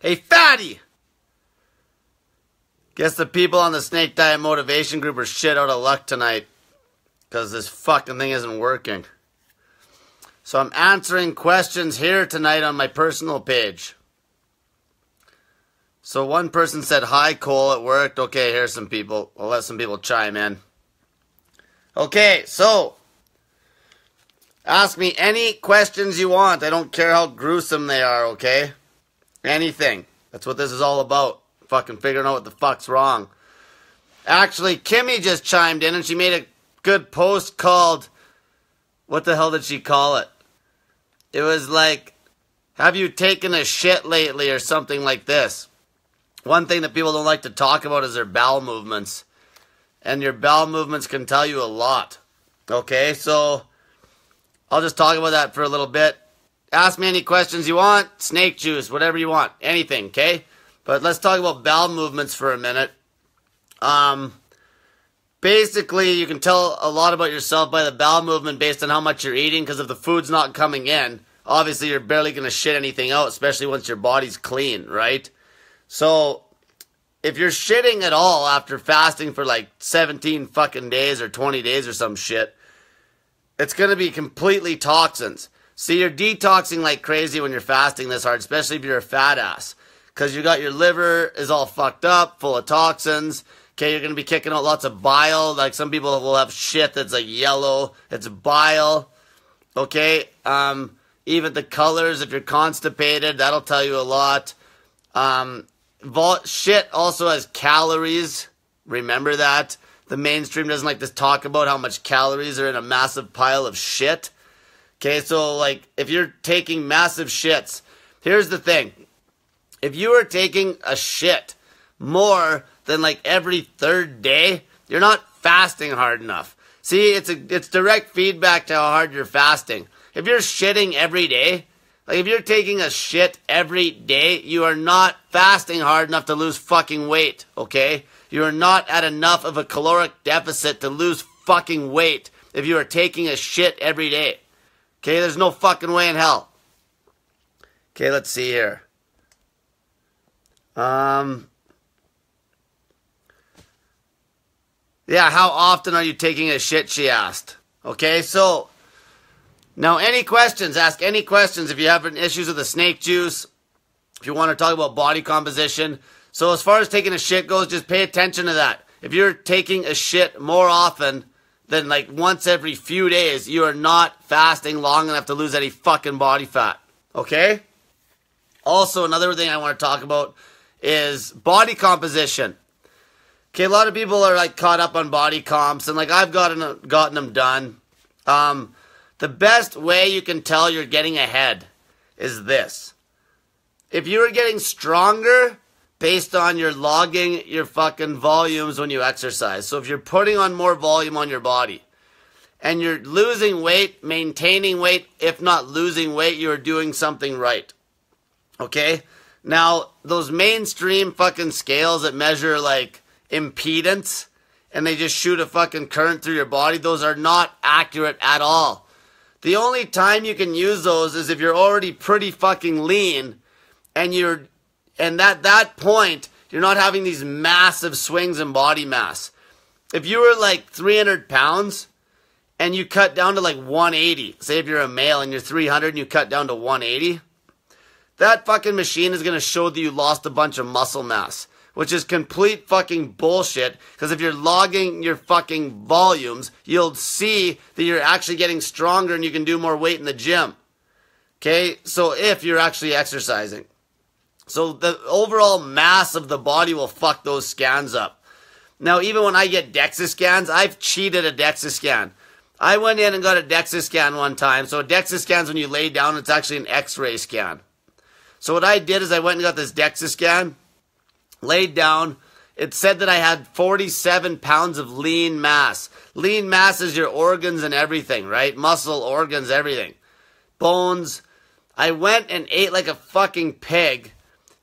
Hey, fatty! Guess the people on the Snake Diet Motivation Group are shit out of luck tonight. Because this fucking thing isn't working. So I'm answering questions here tonight on my personal page. So one person said, hi, Cole, it worked. Okay, here's some people. I'll let some people chime in. Okay, so ask me any questions you want. I don't care how gruesome they are, okay? Anything. That's what this is all about. Fucking figuring out what the fuck's wrong. Actually, Kimmy just chimed in and she made a good post called, what the hell did she call it? It was like, have you taken a shit lately or something like this? One thing that people don't like to talk about is their bowel movements. And your bowel movements can tell you a lot. Okay, so I'll just talk about that for a little bit. Ask me any questions you want. Snake juice, whatever you want. Anything, okay? But let's talk about bowel movements for a minute. Basically, you can tell a lot about yourself by the bowel movement based on how much you're eating, because if the food's not coming in, obviously you're barely going to shit anything out, especially once your body's clean, right? So, if you're shitting at all after fasting for like 17 fucking days or 20 days or some shit, it's going to be completely toxins. See, you're detoxing like crazy when you're fasting this hard, especially if you're a fat ass. Because you got your liver is all fucked up, full of toxins. Okay, you're going to be kicking out lots of bile. Like some people will have shit that's like yellow. It's bile. Okay, even the colors, if you're constipated, that'll tell you a lot. Shit also has calories. Remember that. The mainstream doesn't like to talk about how much calories are in a massive pile of shit. Okay, so like if you're taking massive shits, here's the thing. If you are taking a shit more than like every third day, you're not fasting hard enough. See, it's direct feedback to how hard you're fasting. If you're shitting every day, like if you're taking a shit every day, you are not fasting hard enough to lose fucking weight, okay? You are not at enough of a caloric deficit to lose fucking weight if you are taking a shit every day. Okay, there's no fucking way in hell. Okay, let's see here. Yeah, how often are you taking a shit, she asked. Okay, so, now any questions, ask any questions if you have issues with the snake juice, if you want to talk about body composition. So as far as taking a shit goes, just pay attention to that. If you're taking a shit more often than like once every few days, you are not fasting long enough to lose any fucking body fat. Okay? Also, another thing I want to talk about is body composition. Okay, a lot of people are like caught up on body comps, and like I've gotten them done. The best way you can tell you're getting ahead is this. If you are getting stronger based on your logging your fucking volumes when you exercise. So if you're putting on more volume on your body and you're losing weight, maintaining weight, if not losing weight, you're doing something right. Okay? Now, those mainstream fucking scales that measure like impedance and they just shoot a fucking current through your body, those are not accurate at all. The only time you can use those is if you're already pretty fucking lean and at that point, you're not having these massive swings in body mass. If you were like 300 pounds and you cut down to like 180, say if you're a male and you're 300 and you cut down to 180, that fucking machine is going to show that you lost a bunch of muscle mass, which is complete fucking bullshit, because if you're logging your fucking volumes, you'll see that you're actually getting stronger and you can do more weight in the gym. Okay, so if you're actually exercising. So the overall mass of the body will fuck those scans up. Now, even when I get DEXA scans, I've cheated a DEXA scan. I went in and got a DEXA scan one time. So a DEXA scan is when you lay down, it's actually an X-ray scan. So what I did is I went and got this DEXA scan, laid down. It said that I had 47 pounds of lean mass. Lean mass is your organs and everything, right? Muscle, organs, everything. Bones. I went and ate like a fucking pig.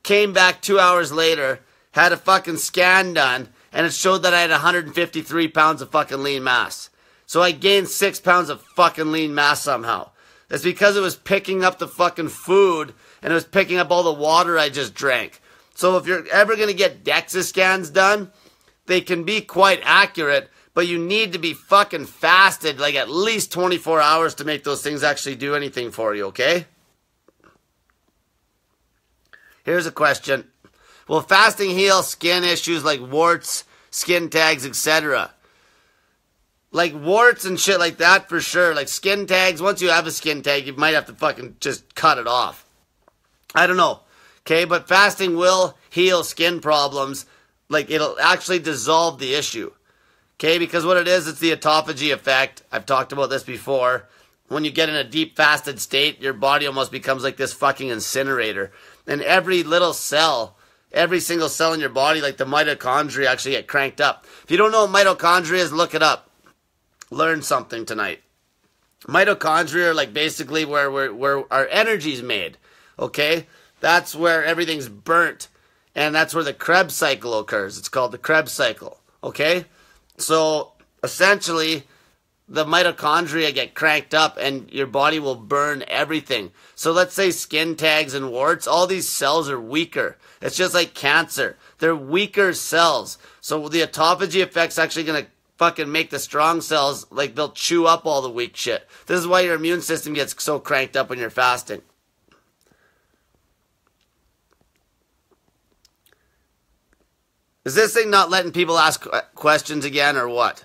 Came back 2 hours later, had a fucking scan done, and it showed that I had 153 pounds of fucking lean mass. So I gained 6 pounds of fucking lean mass somehow. It's because it was picking up the fucking food and it was picking up all the water I just drank. So if you're ever going to get DEXA scans done, they can be quite accurate, but you need to be fucking fasted like at least 24 hours to make those things actually do anything for you, okay? Here's a question. Will fasting heal skin issues like warts, skin tags, etc.? Like warts and shit like that for sure. Like skin tags, once you have a skin tag, you might have to fucking just cut it off. I don't know. Okay, but fasting will heal skin problems. Like it'll actually dissolve the issue. Okay, because what it is, it's the autophagy effect. I've talked about this before. When you get in a deep fasted state, your body almost becomes like this fucking incinerator. And every little cell, every single cell in your body, like the mitochondria, actually get cranked up. If you don't know what mitochondria is, look it up. Learn something tonight. Mitochondria are like basically where our energy's made. Okay? That's where everything's burnt. And that's where the Krebs cycle occurs. It's called the Krebs cycle. Okay? So, essentially, the mitochondria get cranked up and your body will burn everything. So let's say skin tags and warts, all these cells are weaker. It's just like cancer. They're weaker cells. So the autophagy effect's actually going to fucking make the strong cells, like they'll chew up all the weak shit. This is why your immune system gets so cranked up when you're fasting. Is this thing not letting people ask questions again or what?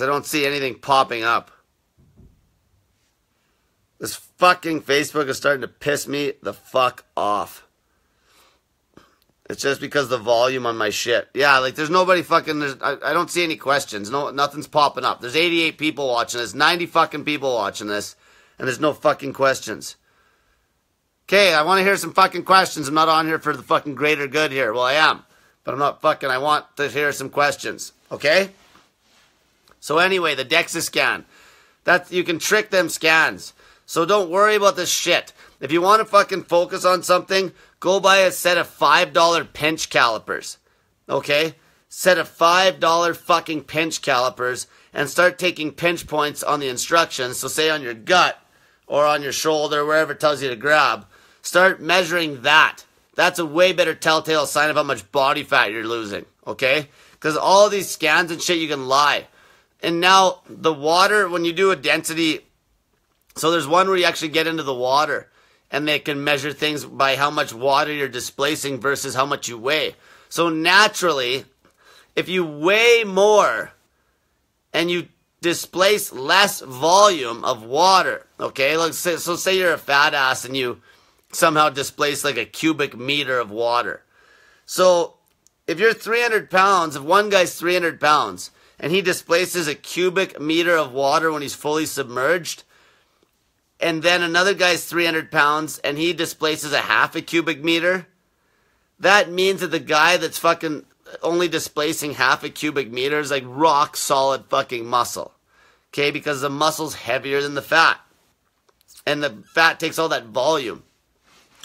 I don't see anything popping up. This fucking Facebook is starting to piss me the fuck off. It's just because the volume on my shit. Yeah, like there's nobody fucking, I don't see any questions. No, nothing's popping up. There's 88 people watching this, 90 fucking people watching this, and there's no fucking questions. Okay, I want to hear some fucking questions. I'm not on here for the fucking greater good here. Well, I am. But I'm not fucking, I want to hear some questions. Okay? So anyway, the DEXA scan. You can trick them scans. So don't worry about this shit. If you want to fucking focus on something, go buy a set of $5 pinch calipers. Okay? Set of $5 fucking pinch calipers and start taking pinch points on the instructions. So say on your gut or on your shoulder, wherever it tells you to grab. Start measuring that. That's a way better telltale sign of how much body fat you're losing. Okay? Because all of these scans and shit, you can lie. And now, the water, when you do a density, so there's one where you actually get into the water, and they can measure things by how much water you're displacing versus how much you weigh. So naturally, if you weigh more, and you displace less volume of water, okay, like so say you're a fat ass, and you somehow displace like a cubic meter of water. So, if you're 300 pounds, if one guy's 300 pounds, and he displaces a cubic meter of water when he's fully submerged, and then another guy's 300 pounds, and he displaces a half a cubic meter, that means that the guy that's fucking only displacing half a cubic meter is like rock solid fucking muscle. Okay, because the muscle's heavier than the fat. And the fat takes all that volume.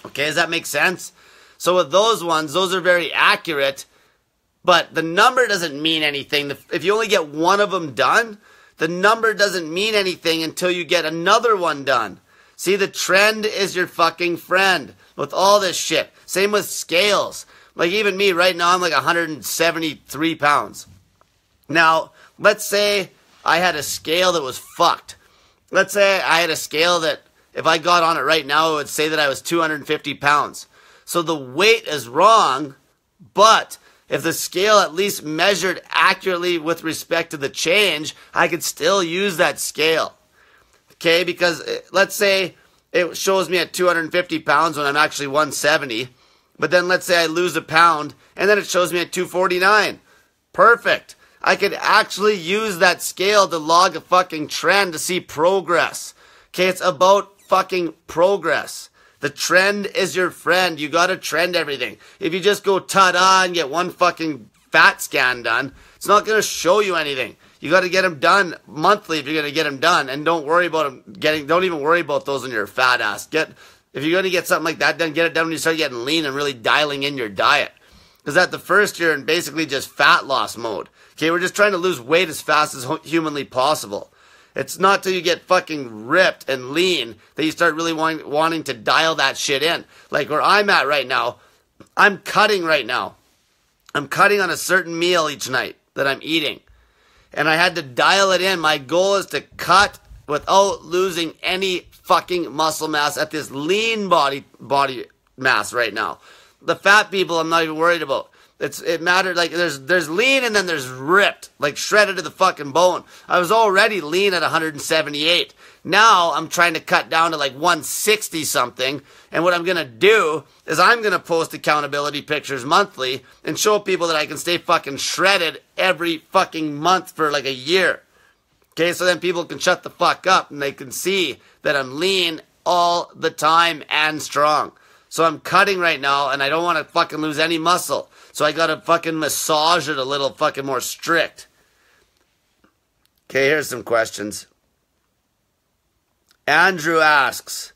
Okay, does that make sense? So with those ones, those are very accurate. But the number doesn't mean anything. If you only get one of them done, the number doesn't mean anything until you get another one done. See, the trend is your fucking friend with all this shit. Same with scales. Like even me right now, I'm like 173 pounds. Now, let's say I had a scale that was fucked. Let's say I had a scale that if I got on it right now, it would say that I was 250 pounds. So the weight is wrong, but if the scale at least measured accurately with respect to the change, I could still use that scale. Okay, because let's say it shows me at 250 pounds when I'm actually 170. But then let's say I lose a pound, and then it shows me at 249. Perfect. I could actually use that scale to log a fucking trend to see progress. Okay, it's about fucking progress. The trend is your friend. You gotta trend everything. If you just go ta-da and get one fucking fat scan done, it's not gonna show you anything. You gotta get them done monthly if you're gonna get them done, and don't worry about them don't even worry about those when you're a fat ass. If you're gonna get something like that done, get it done when you start getting lean and really dialing in your diet. Because at the first you're in basically just fat loss mode. Okay, we're just trying to lose weight as fast as humanly possible. It's not till you get fucking ripped and lean that you start really wanting to dial that shit in. Like where I'm at right now, I'm cutting right now. I'm cutting on a certain meal each night that I'm eating. And I had to dial it in. My goal is to cut without losing any fucking muscle mass at this lean body mass right now. The fat people I'm not even worried about. It mattered, like there's lean and then there's ripped, like shredded to the fucking bone. I was already lean at 178. Now I'm trying to cut down to like 160 something. And what I'm going to do is I'm going to post accountability pictures monthly and show people that I can stay fucking shredded every fucking month for like a year. Okay, so then people can shut the fuck up and they can see that I'm lean all the time and strong. So I'm cutting right now and I don't want to fucking lose any muscle. So I got to fucking massage it a little fucking more strict. Okay, here's some questions. Andrew asks,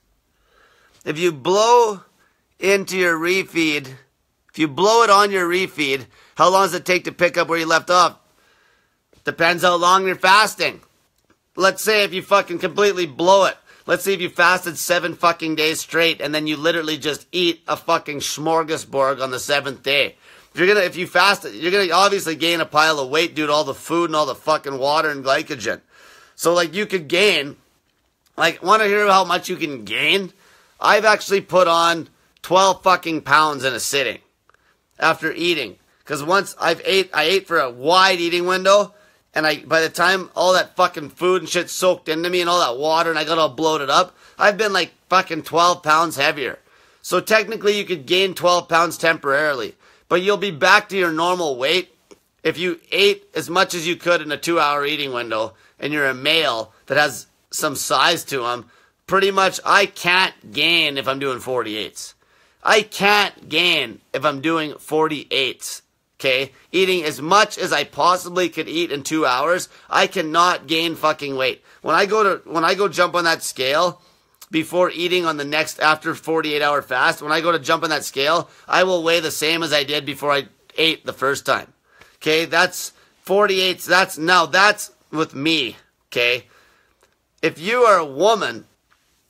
if you blow into your refeed, if you blow it on your refeed, how long does it take to pick up where you left off? Depends how long you're fasting. Let's say if you fucking completely blow it. Let's say if you fasted 7 fucking days straight and then you literally just eat a fucking smorgasbord on the 7th day. If you fast, you're gonna obviously gain a pile of weight due to all the food and all the fucking water and glycogen. So like you could gain, like want to hear how much you can gain? I've actually put on 12 fucking pounds in a sitting after eating. Because once I ate for a wide eating window. And by the time all that fucking food and shit soaked into me and all that water and I got all bloated up, I've been like fucking 12 pounds heavier. So technically you could gain 12 pounds temporarily. But you'll be back to your normal weight if you ate as much as you could in a 2-hour eating window and you're a male that has some size to them. Pretty much I can't gain if I'm doing 48s. I can't gain if I'm doing 48s. Okay, eating as much as I possibly could eat in 2 hours, I cannot gain fucking weight. When I go jump on that scale before eating on the next after 48-hour fast, when I go to jump on that scale, I will weigh the same as I did before I ate the first time. Okay, that's 48. That's with me. Okay, if you are a woman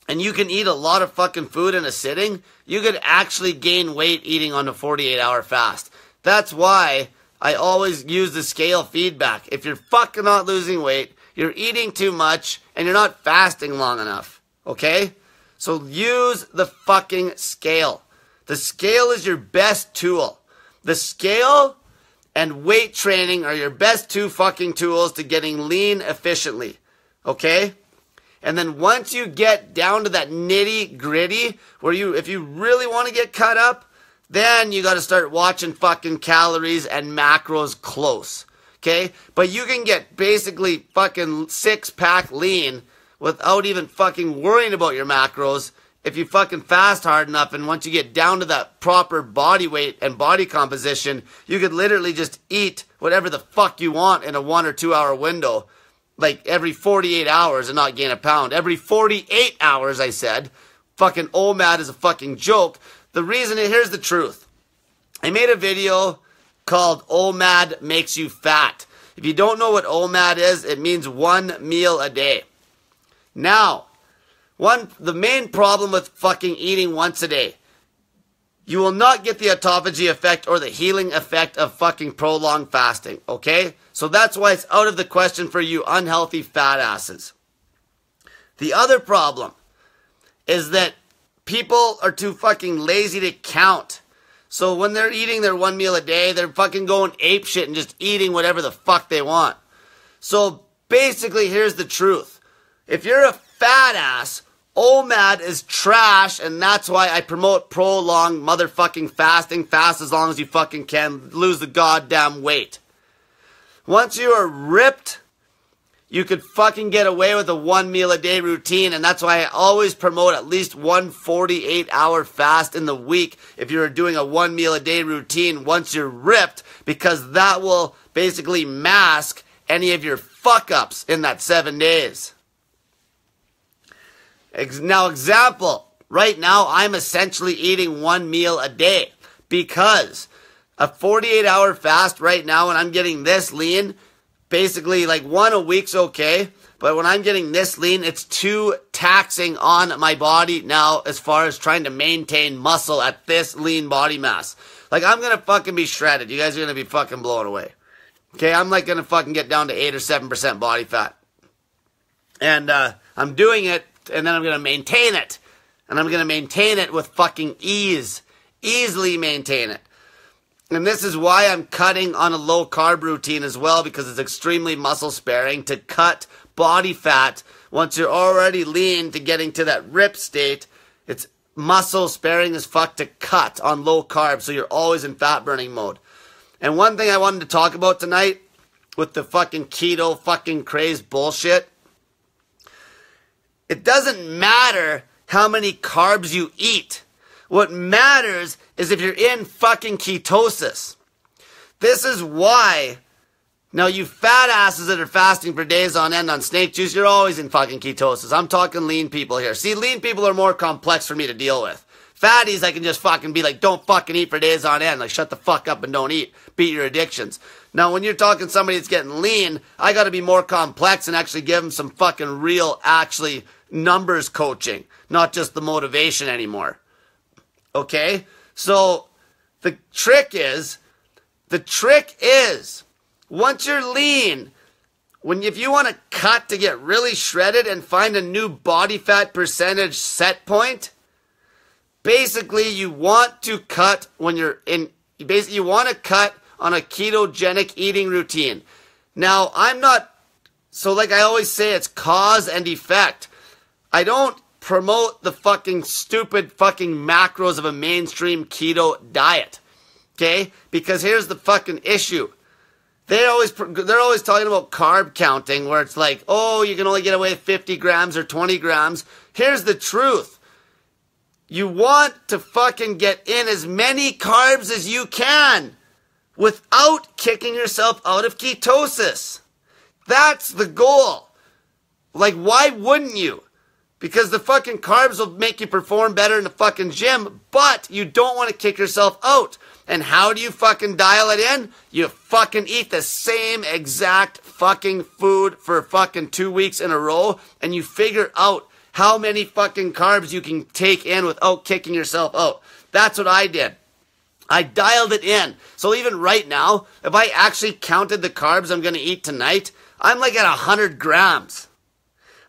and you can eat a lot of fucking food in a sitting, you could actually gain weight eating on a 48-hour fast. That's why I always use the scale feedback. If you're fucking not losing weight, you're eating too much, and you're not fasting long enough. Okay? So use the fucking scale. The scale is your best tool. The scale and weight training are your best 2 fucking tools to getting lean efficiently. Okay? And then once you get down to that nitty gritty, where if you really want to get cut up, then you got to start watching fucking calories and macros close. Okay? But you can get basically fucking 6-pack lean without even fucking worrying about your macros if you fucking fast hard enough. And once you get down to that proper body weight and body composition, you could literally just eat whatever the fuck you want in a 1 or 2 hour window. Like every 48 hours and not gain a pound. Every 48 hours, I said. Fucking OMAD is a fucking joke. The reason, here's the truth. I made a video called OMAD Makes You Fat. If you don't know what OMAD is, it means 1 meal a day. Now, the main problem with fucking eating once a day, you will not get the autophagy effect or the healing effect of fucking prolonged fasting, okay? So that's why it's out of the question for you unhealthy fat asses. The other problem is that people are too fucking lazy to count. So when they're eating their 1 meal a day, they're fucking going apeshit and just eating whatever the fuck they want. So basically, here's the truth. If you're a fat ass, OMAD is trash, and that's why I promote prolonged motherfucking fasting. Fast as long as you fucking can. Lose the goddamn weight. Once you are ripped, you could fucking get away with a 1 meal a day routine, and that's why I always promote at least 1 48-hour fast in the week if you're doing a 1 meal a day routine once you're ripped, because that will basically mask any of your fuck-ups in that 7 days. Now, example, right now I'm essentially eating 1 meal a day because a 48-hour fast right now when I'm getting this lean, basically like 1 a week's okay, But when I'm getting this lean, it's too taxing on my body now as far as trying to maintain muscle at this lean body mass. Like, I'm going to fucking be shredded. You guys are going to be fucking blown away. Okay, I'm like going to fucking get down to 8 or 7% body fat. And I'm doing it, and then I'm going to maintain it. And I'm going to maintain it with fucking ease. Easily maintain it. And this is why I'm cutting on a low carb routine as well, because it's extremely muscle sparing to cut body fat once you're already lean to getting to that rip state. It's muscle sparing as fuck to cut on low carb, so you're always in fat burning mode. And one thing I wanted to talk about tonight with the fucking keto fucking craze bullshit, it doesn't matter how many carbs you eat. What matters is if you're in fucking ketosis. This is why, now you fat asses that are fasting for days on end on snake juice, you're always in fucking ketosis. I'm talking lean people here. See, lean people are more complex for me to deal with. Fatties, I can just fucking be like, don't fucking eat for days on end. Like, shut the fuck up and don't eat. Beat your addictions. Now, when you're talking somebody that's getting lean, I gotta be more complex and actually give them some fucking real, actually, numbers coaching. Not just the motivation anymore. Okay? So, the trick is, once you're lean, if you want to cut to get really shredded and find a new body fat percentage set point, basically you want to cut you want to cut on a ketogenic eating routine. Now, so like I always say, it's cause and effect. I don't promote the fucking stupid fucking macros of a mainstream keto diet. Okay? Because here's the fucking issue. They're always talking about carb counting, where it's like, oh, you can only get away with 50 grams or 20 grams. Here's the truth. You want to fucking get in as many carbs as you can without kicking yourself out of ketosis. That's the goal. Like, why wouldn't you? Because the fucking carbs will make you perform better in the fucking gym, but you don't want to kick yourself out. And how do you fucking dial it in? You fucking eat the same exact fucking food for fucking 2 weeks in a row, and you figure out how many fucking carbs you can take in without kicking yourself out. That's what I did. I dialed it in. So even right now, if I actually counted the carbs I'm going to eat tonight, I'm like at 100 grams.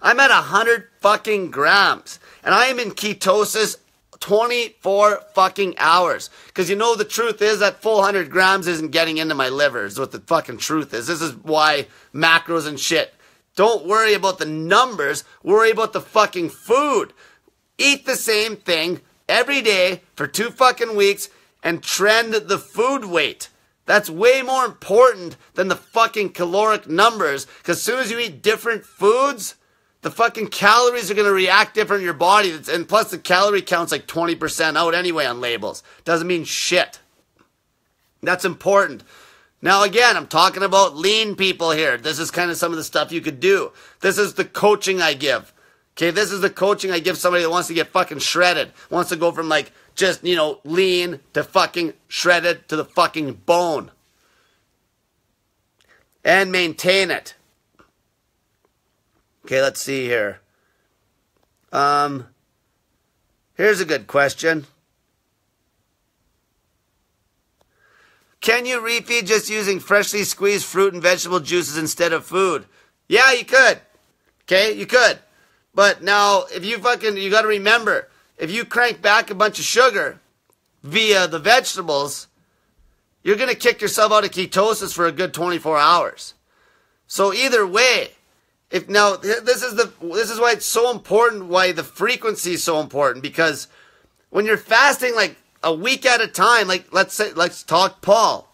I'm at 100 fucking grams. And I am in ketosis 24 fucking hours. Because you know the truth is that full 100 grams isn't getting into my liver, is what the fucking truth is. This is why macros and shit. Don't worry about the numbers. Worry about the fucking food. Eat the same thing every day for 2 fucking weeks and trend the food weight. That's way more important than the fucking caloric numbers. Because as soon as you eat different foods, the fucking calories are going to react different in your body. And plus the calorie count's like 20% out anyway on labels. Doesn't mean shit. That's important. Now again, I'm talking about lean people here. This is kind of some of the stuff you could do. This is the coaching I give. Okay, this is the coaching I give somebody that wants to get fucking shredded. Wants to go from like just, lean to fucking shredded to the fucking bone. And maintain it. Okay, let's see here. Here's a good question. Can you refeed just using freshly squeezed fruit and vegetable juices instead of food? Yeah, you could. Okay, you could. But now, if you got to remember, if you crank back a bunch of sugar via the vegetables, you're going to kick yourself out of ketosis for a good 24 hours. So either way, this is why it's so important, why the frequency is so important, because when you're fasting like a week at a time, like let's talk Paul.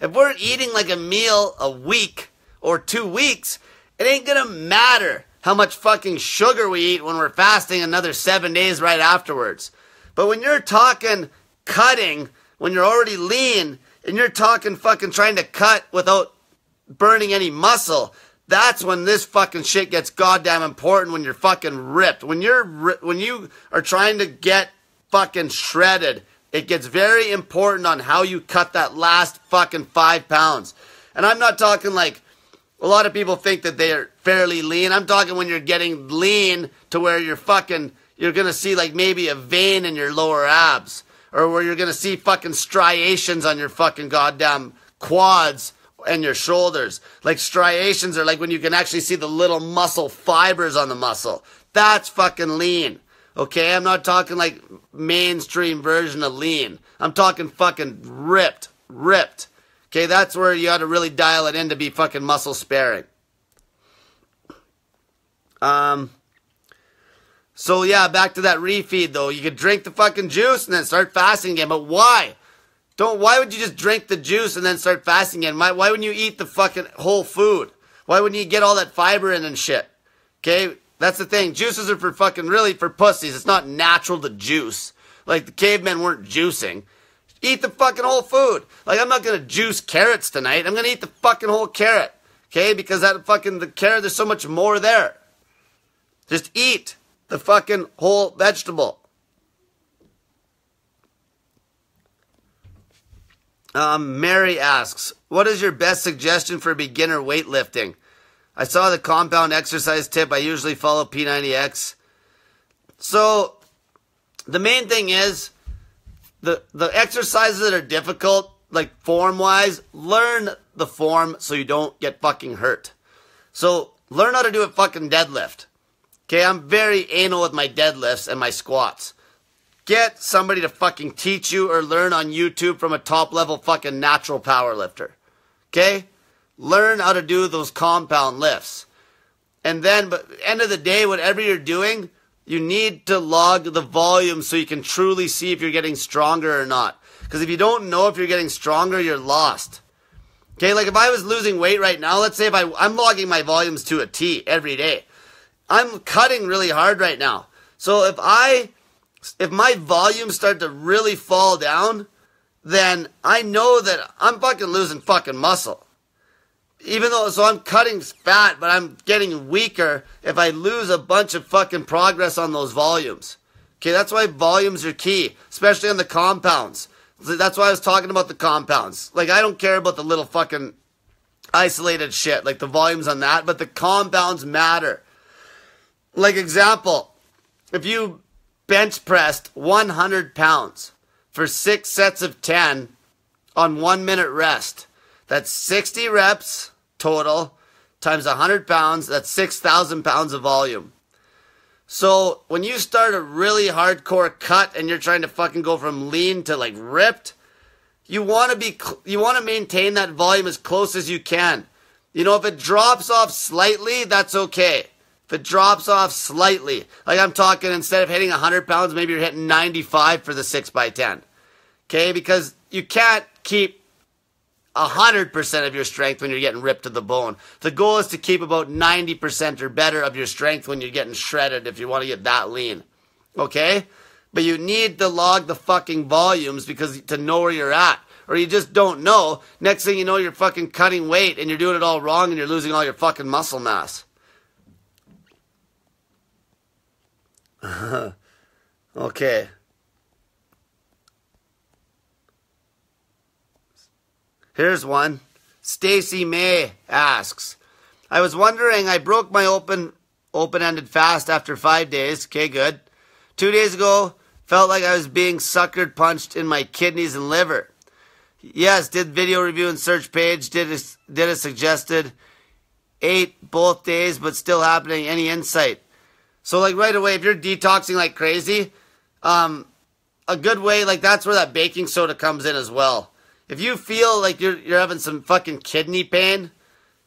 If we're eating like a meal a week or 2 weeks, it ain't gonna matter how much fucking sugar we eat when we're fasting another 7 days right afterwards. But when you're talking cutting, when you're already lean, and you're talking fucking trying to cut without burning any muscle, that's when this fucking shit gets goddamn important, when you're fucking ripped. When you are trying to get fucking shredded, it gets very important on how you cut that last fucking 5 pounds. And I'm not talking like, a lot of people think that fairly lean. I'm talking when you're getting lean to where you're going to see like maybe a vein in your lower abs. Or where you're going to see fucking striations on your fucking goddamn quads and your shoulders. Like striations are like when you can actually see the little muscle fibers on the muscle. That's fucking lean. Okay, I'm not talking like mainstream version of lean. I'm talking fucking ripped. Okay, that's where you got to really dial it in to be fucking muscle sparing. So yeah, back to that refeed though. You could drink the fucking juice and then start fasting again. But why? Why would you just drink the juice and then start fasting again? Why wouldn't you eat the fucking whole food? Why wouldn't you get all that fiber in and shit? Okay? That's the thing. Juices are for fucking really for pussies. It's not natural to juice. Like the cavemen weren't juicing. Eat the fucking whole food. Like I'm not gonna juice carrots tonight. I'm gonna eat the fucking whole carrot. Okay? Because the carrot, there's so much more there. Just eat the fucking whole vegetable. Mary asks, what is your best suggestion for beginner weightlifting? I saw the compound exercise tip. I usually follow P90X. So, the main thing is, the exercises that are difficult, like form-wise, learn the form so you don't get fucking hurt. So, learn how to do a fucking deadlift. Okay, I'm very anal with my deadlifts and my squats. Get somebody to fucking teach you or learn on YouTube from a top-level fucking natural power lifter. Okay? Learn how to do those compound lifts. And then, but end of the day, whatever you're doing, you need to log the volume so you can truly see if you're getting stronger or not. Because if you don't know if you're getting stronger, you're lost. Okay, like if I was losing weight right now, let's say I'm logging my volumes to a T every day. I'm cutting really hard right now. So if my volumes start to really fall down, then I know that I'm fucking losing fucking muscle. So I'm cutting fat, but I'm getting weaker if I lose a bunch of fucking progress on those volumes. Okay, that's why volumes are key, especially on the compounds. That's why I was talking about the compounds. Like, I don't care about the little fucking isolated shit, like the volumes on that, but the compounds matter. Like, example, if you bench pressed 100 pounds for 6 sets of 10 on 1 minute rest, that's 60 reps total times 100 pounds. That's 6,000 pounds of volume. So when you start a really hardcore cut and you're trying to fucking go from lean to like ripped, you want to maintain that volume as close as you can. You know, if it drops off slightly, that's okay. If it drops off slightly, like I'm talking, instead of hitting 100 pounds, maybe you're hitting 95 for the 6x10. Okay, because you can't keep 100% of your strength when you're getting ripped to the bone. The goal is to keep about 90% or better of your strength when you're getting shredded if you want to get that lean. Okay? But you need to log the fucking volumes to know where you're at. Or you just don't know. Next thing you know, you're fucking cutting weight and you're doing it all wrong and you're losing all your fucking muscle mass. Okay. Here's one. Stacy May asks, I was wondering, I broke my open-ended fast after 5 days. Okay, good. 2 days ago, felt like I was being sucker punched in my kidneys and liver. Yes, did video review and search page, did a suggested 8 both days, but still happening. Any insight? So like right away, if you're detoxing like crazy, a good way, like that's where that baking soda comes in as well. If you feel like you're having some fucking kidney pain,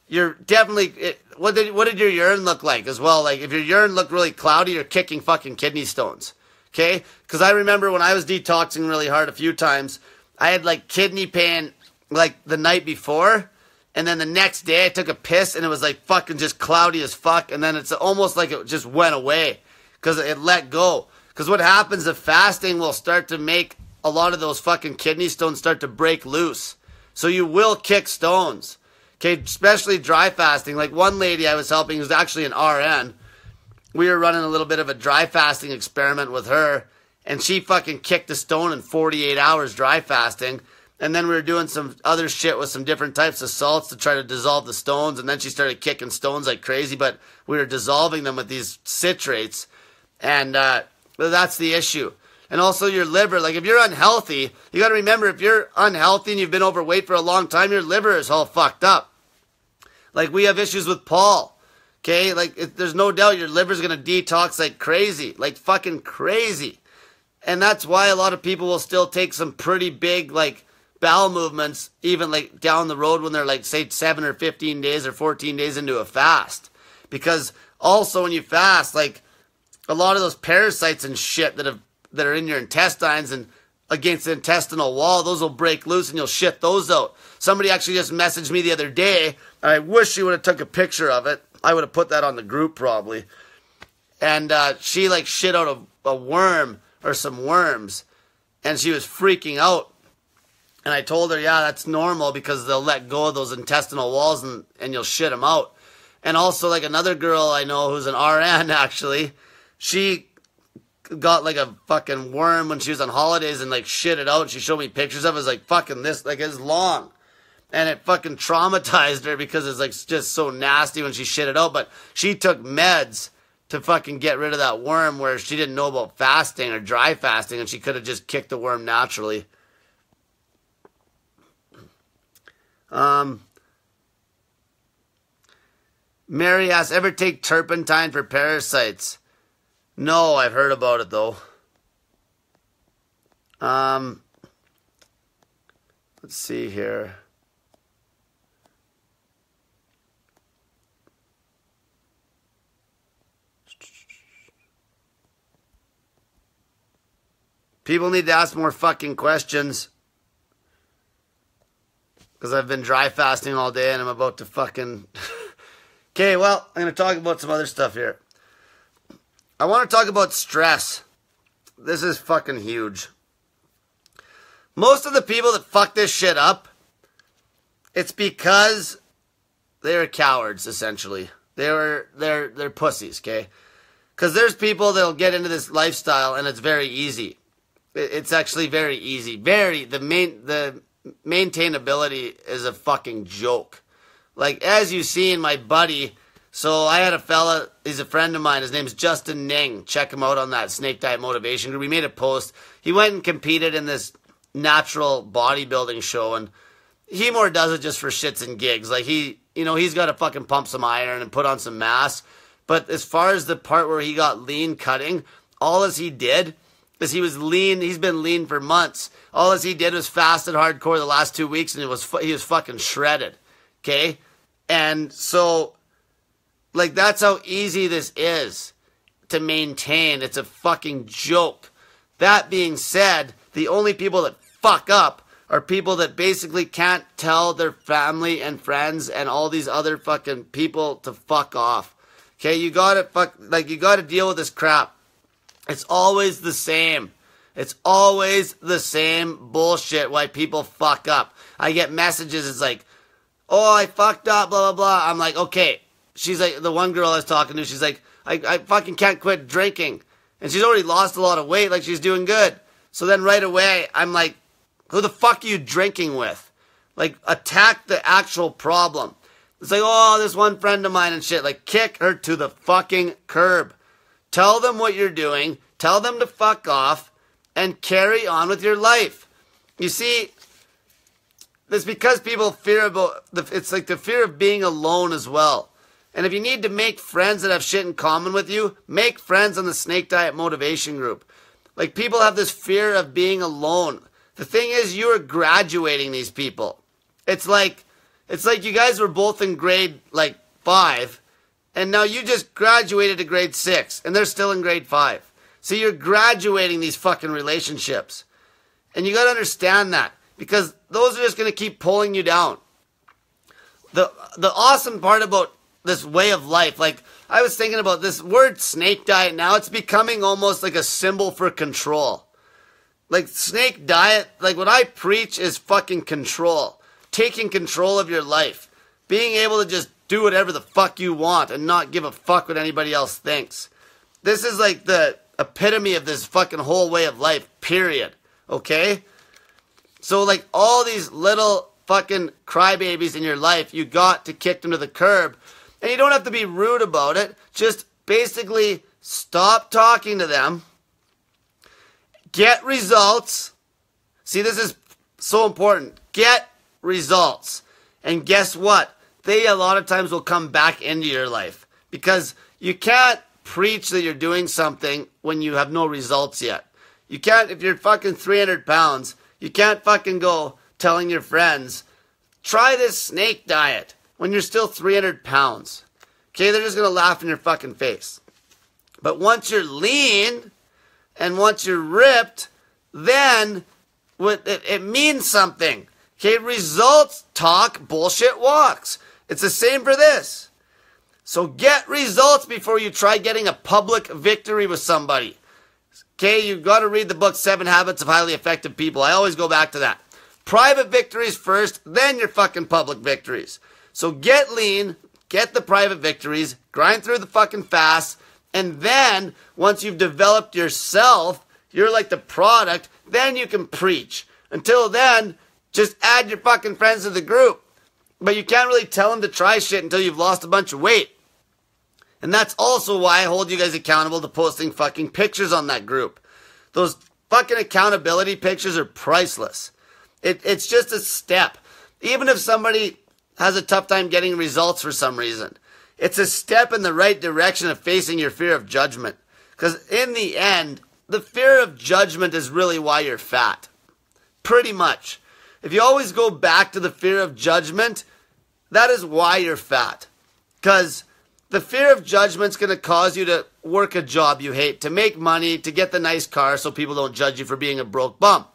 you're definitely, what did your urine look like as well? Like if your urine looked really cloudy, you're kicking fucking kidney stones. Okay? Because I remember when I was detoxing really hard a few times, I had like kidney pain like the night before, and then the next day I took a piss and it was like fucking just cloudy as fuck, and then it's almost like it just went away because it let go. Because what happens is fasting will start to make a lot of those fucking kidney stones start to break loose. So you will kick stones. Okay, especially dry fasting. Like one lady I was helping who's actually an RN. We were running a little bit of a dry fasting experiment with her, and she fucking kicked a stone in 48 hours dry fasting. And then we were doing some other shit with some different types of salts to try to dissolve the stones. And then she started kicking stones like crazy, but we were dissolving them with these citrates. And that's the issue. And also your liver, like if you're unhealthy, you got to remember, if you're unhealthy and you've been overweight for a long time, your liver is all fucked up. Like we have issues with Paul. Okay, like there's no doubt your liver's going to detox like crazy, like fucking crazy. And that's why a lot of people will still take some pretty big like bowel movements, even like down the road when they're like say 7 or 15 days or 14 days into a fast. Because also when you fast, like a lot of those parasites and shit that are in your intestines and against the intestinal wall, those will break loose and you'll shit those out. Somebody actually just messaged me the other day. I wish she would have took a picture of it. I would have put that on the group probably. And she like shit out a worm or some worms. And she was freaking out. And I told her, yeah, that's normal because they'll let go of those intestinal walls and you'll shit them out. And also like another girl I know who's an RN actually, she got like a fucking worm when she was on holidays and like shit it out. She showed me pictures of it. It was like fucking this, like it's long. And it fucking traumatized her because it's like just so nasty when she shit it out. But she took meds to fucking get rid of that worm where she didn't know about fasting or dry fasting and she could have just kicked the worm naturally. Mary asks, ever take turpentine for parasites? No, I've heard about it though. Let's see here. People need to ask more fucking questions. Because I've been dry fasting all day and I'm about to fucking... Okay, well, I'm going to talk about some other stuff here. I want to talk about stress. This is fucking huge. Most of the people that fuck this shit up, it's because they're cowards, essentially. They're pussies, okay? Because there's people that'll get into this lifestyle and it's very easy. It's actually very easy. The maintainability is a fucking joke. Like, as you see in my buddy, so I had a fella, he's a friend of mine, his name's Justin Ning. Check him out on that Snake Diet Motivation Group. We made a post. He went and competed in this natural bodybuilding show, and he more does it just for shits and gigs. Like, he's got to fucking pump some iron and put on some mass. But as far as the part where he got lean cutting, all as he did is he was lean. He's been lean for months. All as he did was fasted hardcore the last 2 weeks, and he was fucking shredded. Okay? And so, like, that's how easy this is to maintain. It's a fucking joke. That being said, the only people that fuck up are people that basically can't tell their family and friends and all these other fucking people to fuck off. Okay? You gotta deal with this crap. It's always the same. It's always the same bullshit why people fuck up. I get messages, it's like, oh, I fucked up, blah, blah, blah. I'm like, okay. She's like, the one girl I was talking to, she's like, I fucking can't quit drinking. And she's already lost a lot of weight, like she's doing good. So then right away, I'm like, who the fuck are you drinking with? Like, attack the actual problem. It's like, oh, this one friend of mine and shit. Like, kick her to the fucking curb. Tell them what you're doing. Tell them to fuck off. And carry on with your life. You see, it's because people fear about... It's like the fear of being alone as well. And if you need to make friends that have shit in common with you, make friends on the Snake Diet Motivation Group. Like, people have this fear of being alone. The thing is, you are graduating these people. It's like you guys were both in grade, 5, and now you just graduated to grade 6, and they're still in grade 5. So you're graduating these fucking relationships. And you gotta understand that, because those are just gonna keep pulling you down. The awesome part about this way of life, like, I was thinking about this word snake diet now, it's becoming almost like a symbol for control. Like, snake diet, like, what I preach is fucking control. Taking control of your life. Being able to just do whatever the fuck you want and not give a fuck what anybody else thinks. This is like the epitome of this fucking whole way of life, period. Okay? So like all these little fucking crybabies in your life, you got to kick them to the curb. And you don't have to be rude about it. Just basically stop talking to them. Get results. See, this is so important. Get results. And guess what? They a lot of times will come back into your life. Because you can't preach that you're doing something when you have no results yet. You can't, if you're fucking 300 pounds, you can't fucking go telling your friends, try this snake diet when you're still 300 pounds. Okay, they're just going to laugh in your fucking face. But once you're lean and once you're ripped, then it means something. Okay, results talk, bullshit walks. It's the same for this. So get results before you try getting a public victory with somebody. Okay, you've got to read the book 7 Habits of Highly Effective People. I always go back to that. Private victories first, then your fucking public victories. So get lean, get the private victories, grind through the fucking fast, and then once you've developed yourself, you're like the product, then you can preach. Until then, just add your fucking friends to the group. But you can't really tell them to try shit until you've lost a bunch of weight. And that's also why I hold you guys accountable to posting fucking pictures on that group. Those fucking accountability pictures are priceless. It's just a step. Even if somebody has a tough time getting results for some reason, it's a step in the right direction of facing your fear of judgment. Because in the end, the fear of judgment is really why you're fat. Pretty much. If you always go back to the fear of judgment, that is why you're fat. Because the fear of judgment is going to cause you to work a job you hate, to make money, to get the nice car so people don't judge you for being a broke bum.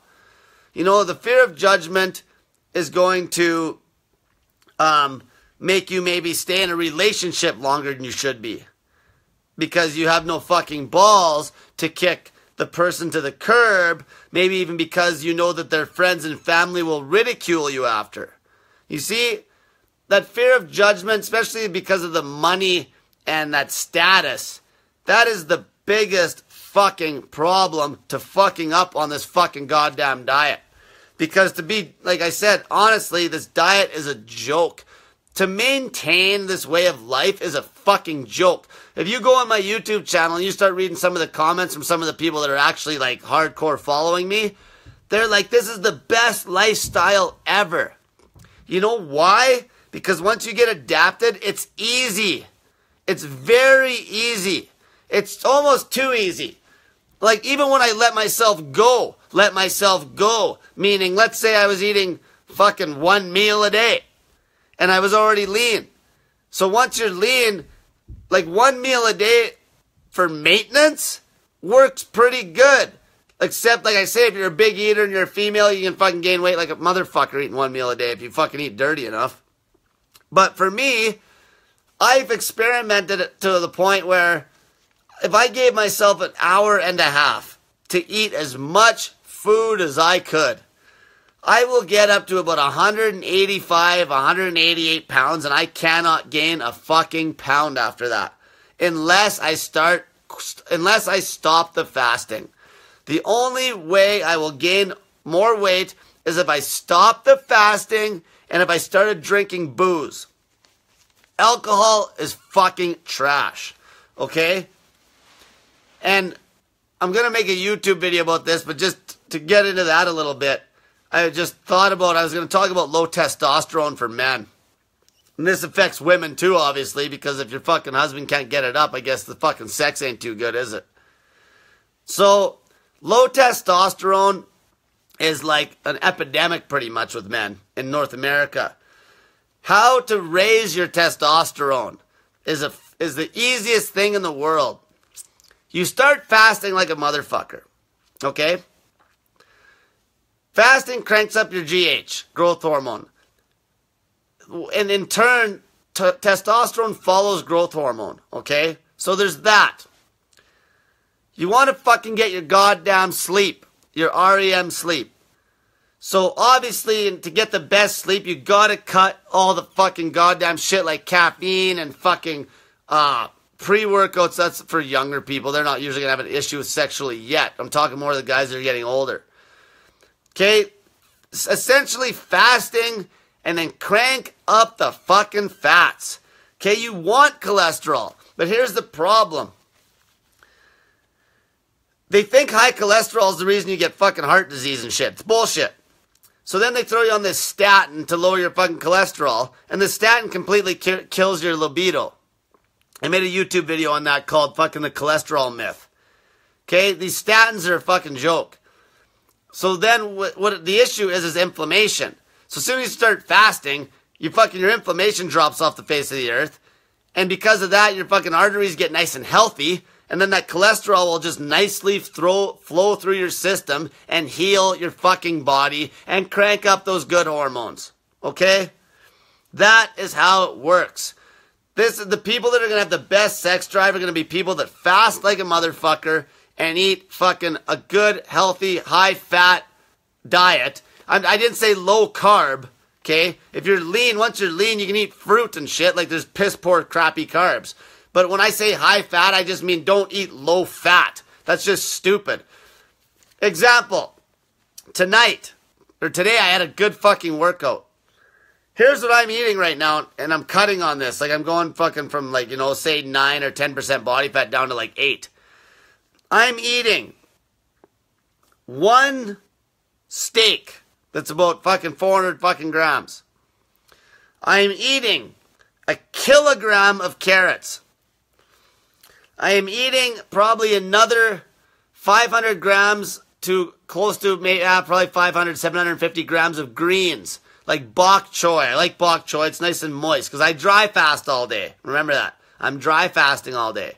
You know, the fear of judgment is going to make you maybe stay in a relationship longer than you should be. Because you have no fucking balls to kick the person to the curb, maybe even because you know that their friends and family will ridicule you after. You see, that fear of judgment, especially because of the money and that status, that is the biggest fucking problem to fucking up on this fucking goddamn diet. Because to be, like I said, honestly, this diet is a joke. To maintain this way of life is a fucking joke. If you go on my YouTube channel and you start reading some of the comments from some of the people that are actually like hardcore following me, they're like, this is the best lifestyle ever. You know why? Because once you get adapted, it's easy. It's very easy. It's almost too easy. Like even when I let myself go, meaning let's say I was eating fucking 1 meal a day and I was already lean. So once you're lean, like 1 meal a day for maintenance works pretty good. Except, like I say, if you're a big eater and you're a female, you can fucking gain weight like a motherfucker eating 1 meal a day if you fucking eat dirty enough. But for me, I've experimented it to the point where if I gave myself an hour and a half to eat as much food as I could, I will get up to about 185, 188 pounds, and I cannot gain a fucking pound after that. Unless I stop the fasting. The only way I will gain more weight is if I stop the fasting and if I started drinking booze. Alcohol is fucking trash. Okay? And I'm going to make a YouTube video about this, but just to get into that a little bit, I just thought about, I was going to talk about low testosterone for men. And this affects women too, obviously, because if your fucking husband can't get it up, I guess the fucking sex ain't too good, is it? So, low testosterone is like an epidemic pretty much with men in North America. How to raise your testosterone is the easiest thing in the world. You start fasting like a motherfucker, okay? Fasting cranks up your GH, growth hormone. And in turn, testosterone follows growth hormone, okay? So there's that. You want to fucking get your goddamn sleep, your REM sleep. So obviously, to get the best sleep, you gotta cut all the fucking goddamn shit like caffeine and fucking pre-workouts. That's for younger people. They're not usually gonna have an issue with sexually yet. I'm talking more of the guys that are getting older. Okay? essentially fasting and then crank up the fucking fats. Okay, you want cholesterol, but here's the problem. They think high cholesterol is the reason you get fucking heart disease and shit. It's bullshit. So then they throw you on this statin to lower your fucking cholesterol, and the statin completely kills your libido. I made a YouTube video on that called fucking the cholesterol myth. Okay, these statins are a fucking joke. So then what the issue is inflammation. So as soon as you start fasting, your inflammation drops off the face of the earth. And because of that, your fucking arteries get nice and healthy. And then that cholesterol will just nicely flow through your system and heal your fucking body and crank up those good hormones. Okay? That is how it works. The people that are going to have the best sex drive are going to be people that fast like a motherfucker and eat fucking a good, healthy, high-fat diet. I didn't say low carb, okay? If you're lean, once you're lean, you can eat fruit and shit. Like there's piss poor, crappy carbs. But when I say high fat, I just mean don't eat low fat. That's just stupid. Example, today I had a good fucking workout. Here's what I'm eating right now, and I'm cutting on this. Like I'm going fucking from like, say 9 or 10% body fat down to like 8. I'm eating one steak that's about fucking 400 fucking grams. I'm eating a kilogram of carrots. I am eating probably another 500 grams to close to probably 500, 750 grams of greens, like bok choy. I like bok choy. It's nice and moist because I dry fast all day. Remember that. I'm dry fasting all day.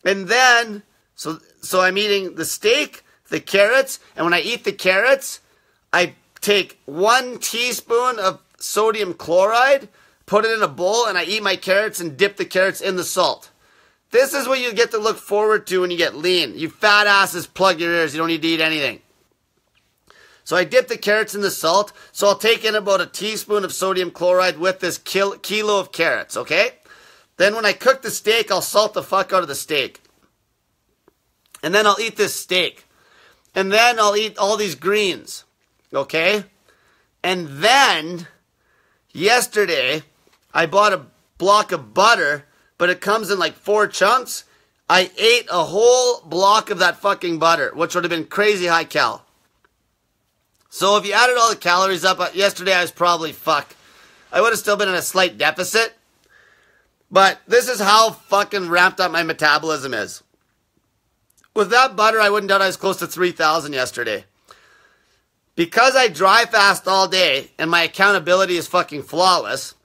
And then, so I'm eating the steak, the carrots, and when I eat the carrots, I take 1 teaspoon of sodium chloride, put it in a bowl, and I eat my carrots and dip the carrots in the salt. This is what you get to look forward to when you get lean. You fat asses, plug your ears. You don't need to eat anything. So I dip the carrots in the salt. So I'll take in about a teaspoon of sodium chloride with this kilo of carrots, okay? Then when I cook the steak, I'll salt the fuck out of the steak. And then I'll eat this steak. And then I'll eat all these greens, okay? And then, yesterday, I bought a block of butter, but it comes in like 4 chunks. I ate a whole block of that fucking butter, which would have been crazy high cal. So if you added all the calories up, yesterday I was probably I would have still been in a slight deficit. But this is how fucking ramped up my metabolism is. With that butter, I wouldn't doubt I was close to 3,000 yesterday. Because I dry fast all day and my accountability is fucking flawless,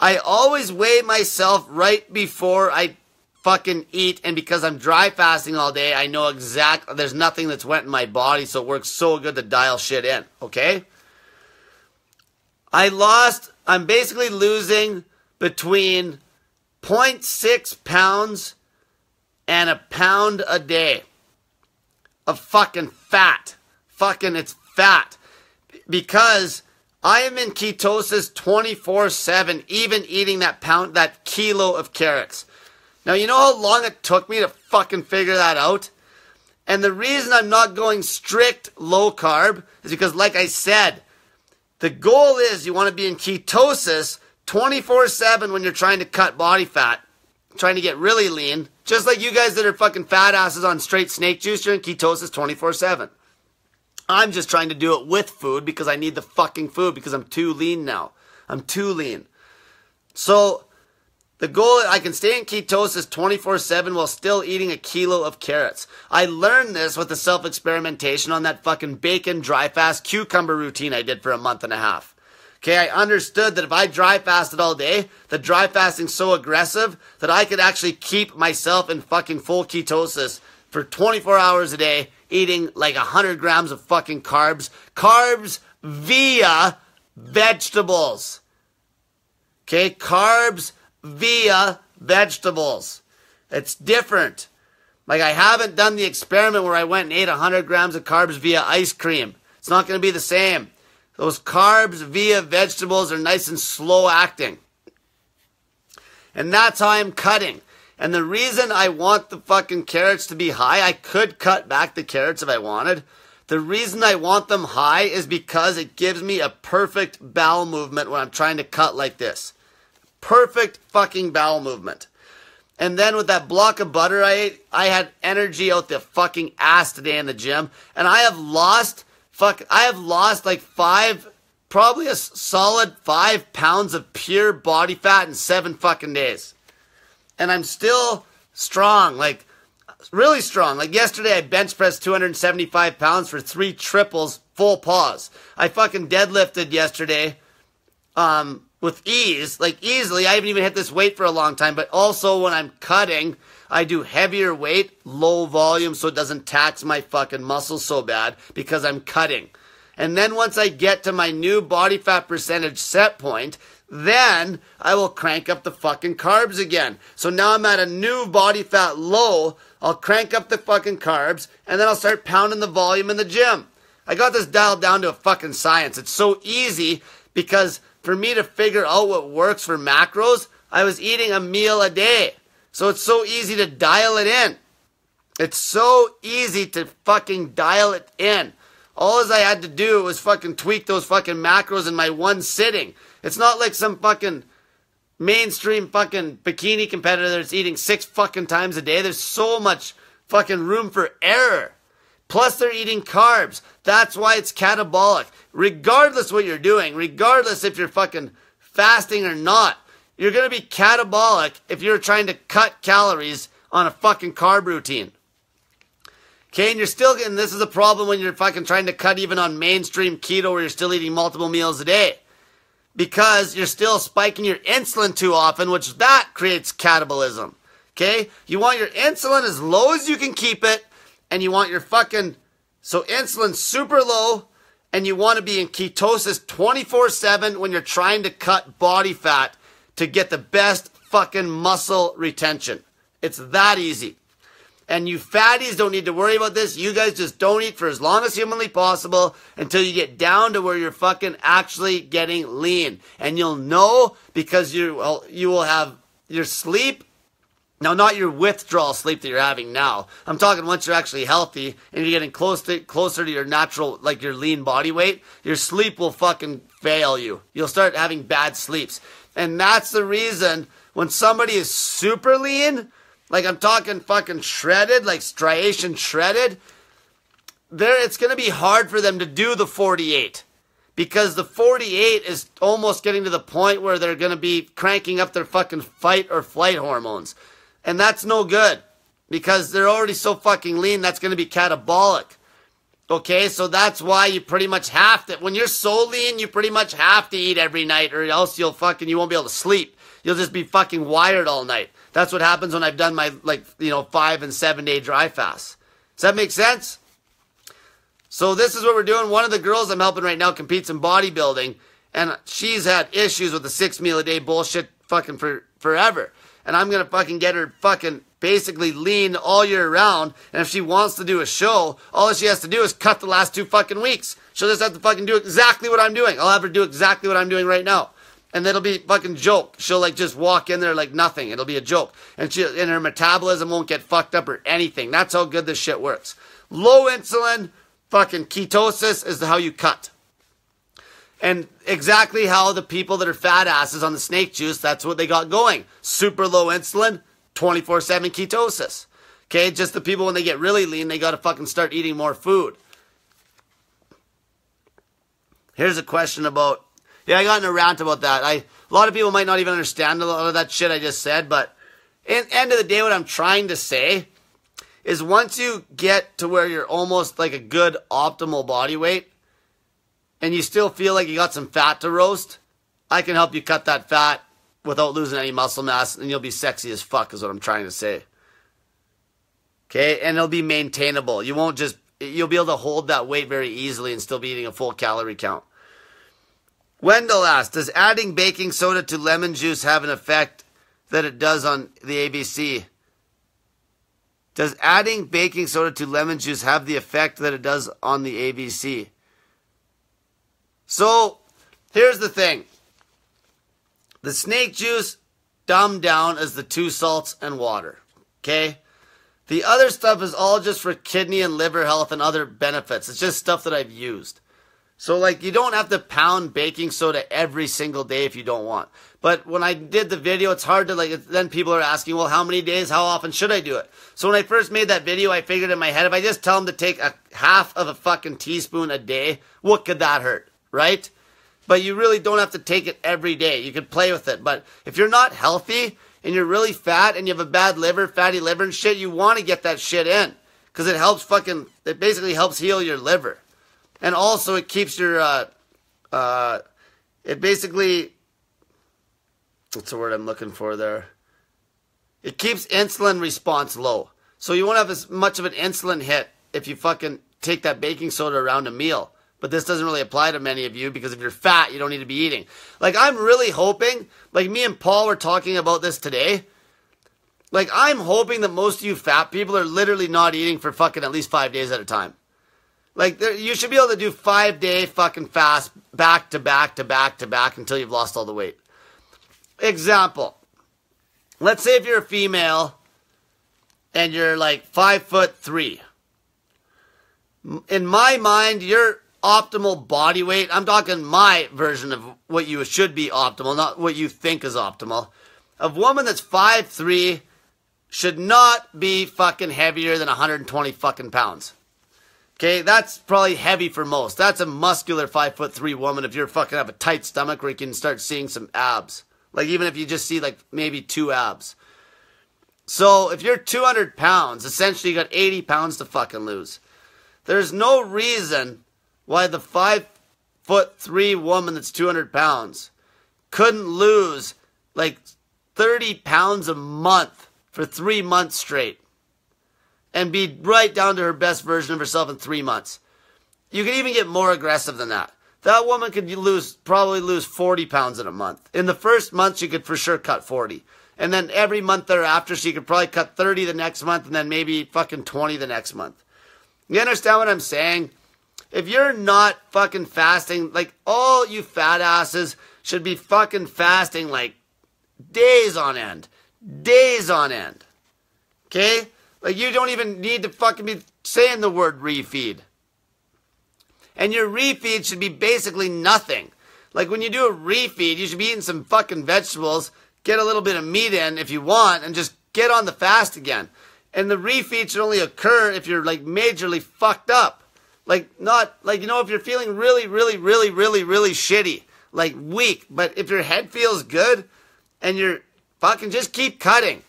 I always weigh myself right before I fucking eat, and because I'm dry fasting all day, I know there's nothing that's went in my body, so it works so good to dial shit in, okay? I'm basically losing between 0.6 pounds and a pound a day of fucking fat. It's fat. Because I am in ketosis 24/7, even eating that kilo of carrots. Now, you know how long it took me to fucking figure that out? And the reason I'm not going strict low carb is because, like I said, the goal is you want to be in ketosis 24/7 when you're trying to cut body fat, trying to get really lean. Just like you guys that are fucking fat asses on straight snake juice, you're in ketosis 24/7. I'm just trying to do it with food because I need the fucking food because I'm too lean now. I'm too lean. So the goal, I can stay in ketosis 24/7 while still eating a kilo of carrots. I learned this with the self-experimentation on that fucking bacon dry fast cucumber routine I did for a month and a half. Okay, I understood that if I dry fasted all day, the dry fasting's so aggressive that I could actually keep myself in fucking full ketosis for 24 hours a day, eating like 100 grams of fucking carbs. Carbs via vegetables. Okay, carbs via vegetables. It's different. Like, I haven't done the experiment where I went and ate 100 grams of carbs via ice cream. It's not going to be the same. Those carbs via vegetables are nice and slow acting. And that's how I'm cutting. And the reason I want the fucking carrots to be high, I could cut back the carrots if I wanted. The reason I want them high is because it gives me a perfect bowel movement when I'm trying to cut like this. Perfect fucking bowel movement. And then with that block of butter I ate, I had energy out the fucking ass today in the gym. And I have lost like probably a solid 5 pounds of pure body fat in 7 fucking days. And I'm still strong, like really strong. Like yesterday I bench pressed 275 pounds for 3 triples, full pause. I fucking deadlifted yesterday with ease, like easily. I haven't even hit this weight for a long time, but also when I'm cutting, I do heavier weight, low volume, so it doesn't tax my fucking muscles so bad because I'm cutting. And then once I get to my new body fat percentage set point, then I will crank up the fucking carbs again. So now I'm at a new body fat low. I'll crank up the fucking carbs, and then I'll start pounding the volume in the gym. I got this dialed down to a fucking science. It's so easy because for me to figure out what works for macros, I was eating a meal a day. So it's so easy to dial it in. It's so easy to fucking dial it in. All I had to do was fucking tweak those fucking macros in my one sitting. It's not like some fucking mainstream fucking bikini competitor that's eating 6 fucking times a day. There's so much fucking room for error. Plus they're eating carbs. That's why it's catabolic. Regardless what you're doing, regardless if you're fucking fasting or not, you're going to be catabolic if you're trying to cut calories on a fucking carb routine. Okay, and you're still getting, this is a problem when you're fucking trying to cut even on mainstream keto where you're still eating multiple meals a day. Because you're still spiking your insulin too often, which that creates catabolism. Okay? You want your insulin as low as you can keep it, and you want your fucking, so insulin super low, and you want to be in ketosis 24/7 when you're trying to cut body fat to get the best fucking muscle retention. It's that easy. And you fatties don't need to worry about this. You guys just don't eat for as long as humanly possible until you get down to where you're fucking actually getting lean. And you'll know because you will have your sleep. Now, not your withdrawal sleep that you're having now. I'm talking once you're actually healthy and you're getting closer to your natural, like your lean body weight, your sleep will fucking fail you. You'll start having bad sleeps. And that's the reason when somebody is super lean, like I'm talking fucking shredded, like striation shredded, it's going to be hard for them to do the 48. Because the 48 is almost getting to the point where they're going to be cranking up their fucking fight or flight hormones. And that's no good. Because they're already so fucking lean, that's going to be catabolic. Okay, so that's why you pretty much have to, when you're so lean, you pretty much have to eat every night or else you won't be able to sleep. You'll just be fucking wired all night. That's what happens when I've done my 5 and 7 day dry fast. Does that make sense? So this is what we're doing. One of the girls I'm helping right now competes in bodybuilding, and she's had issues with the 6 meal a day bullshit fucking forever. And I'm going to fucking get her fucking basically lean all year round. And if she wants to do a show, all she has to do is cut the last 2 fucking weeks. She'll just have to fucking do exactly what I'm doing. I'll have her do exactly what I'm doing right now. And it'll be fucking joke. She'll like just walk in there like nothing. It'll be a joke. And her metabolism won't get fucked up or anything. That's how good this shit works. Low insulin, fucking ketosis is how you cut. And exactly how the people that are fat asses on the snake juice, that's what they got going. Super low insulin, 24/7 ketosis. Okay, just the people when they get really lean, they got to fucking start eating more food. Here's a question about, I got in a rant about that. A lot of people might not even understand a lot of that shit I just said, but at the end of the day, what I'm trying to say is once you get to where you're almost like a good optimal body weight, and you still feel like you got some fat to roast, I can help you cut that fat without losing any muscle mass, and you'll be sexy as fuck is what I'm trying to say. Okay? And it'll be maintainable. You'll be able to hold that weight very easily and still be eating a full calorie count. Wendell asked, does adding baking soda to lemon juice have an effect that it does on the ABC? Does adding baking soda to lemon juice have the effect that it does on the ABC? So, here's the thing. The snake juice dumbed down as the 2 salts and water. Okay? The other stuff is all just for kidney and liver health and other benefits. It's just stuff that I've used. So, like, you don't have to pound baking soda every single day if you don't want. But when I did the video, it's hard to, like, then people are asking, well, how many days, how often should I do it? So when I first made that video, I figured in my head, if I just tell them to take a half of a fucking teaspoon a day, what could that hurt, right? But you really don't have to take it every day. You could play with it. But if you're not healthy and you're really fat and you have a bad liver, fatty liver and shit, you want to get that shit in. Because it helps it basically helps heal your liver. And also it keeps your, it basically, what's the word I'm looking for there? It keeps insulin response low. So you won't have as much of an insulin hit if you fucking take that baking soda around a meal. But this doesn't really apply to many of you because if you're fat, you don't need to be eating. Like, I'm really hoping, like me and Paul were talking about this today. Like, I'm hoping that most of you fat people are literally not eating for fucking at least 5 days at a time. Like, you should be able to do 5-day fucking fast back to back to back to back until you've lost all the weight. Example. Let's say if you're a female and you're like 5'3". In my mind, your optimal body weight, I'm talking my version of what you should be optimal, not what you think is optimal. A woman that's 5'3" should not be fucking heavier than 120 fucking pounds. Okay, that's probably heavy for most. That's a muscular 5'3" woman if you're fucking have a tight stomach where you can start seeing some abs. Like, even if you just see like maybe 2 abs. So if you're 200 pounds, essentially you got 80 pounds to fucking lose. There's no reason why the 5'3" woman that's 200 pounds couldn't lose like 30 pounds a month for 3 months straight and be right down to her best version of herself in 3 months. You could even get more aggressive than that. That woman could probably lose 40 pounds in a month. In the first month, she could for sure cut 40. And then every month thereafter, she could probably cut 30 the next month and then maybe fucking 20 the next month. You understand what I'm saying? If you're not fucking fasting, like all you fat asses should be fucking fasting like days on end. Days on end. Okay? Like you don't even need to fucking be saying the word refeed. And your refeed should be basically nothing. Like when you do a refeed, you should be eating some fucking vegetables, get a little bit of meat in if you want, and just get on the fast again. And the refeed should only occur if you're like majorly fucked up. Like not, like, you know, if you're feeling really shitty, like weak, but if your head feels good and you're fucking just keep cutting.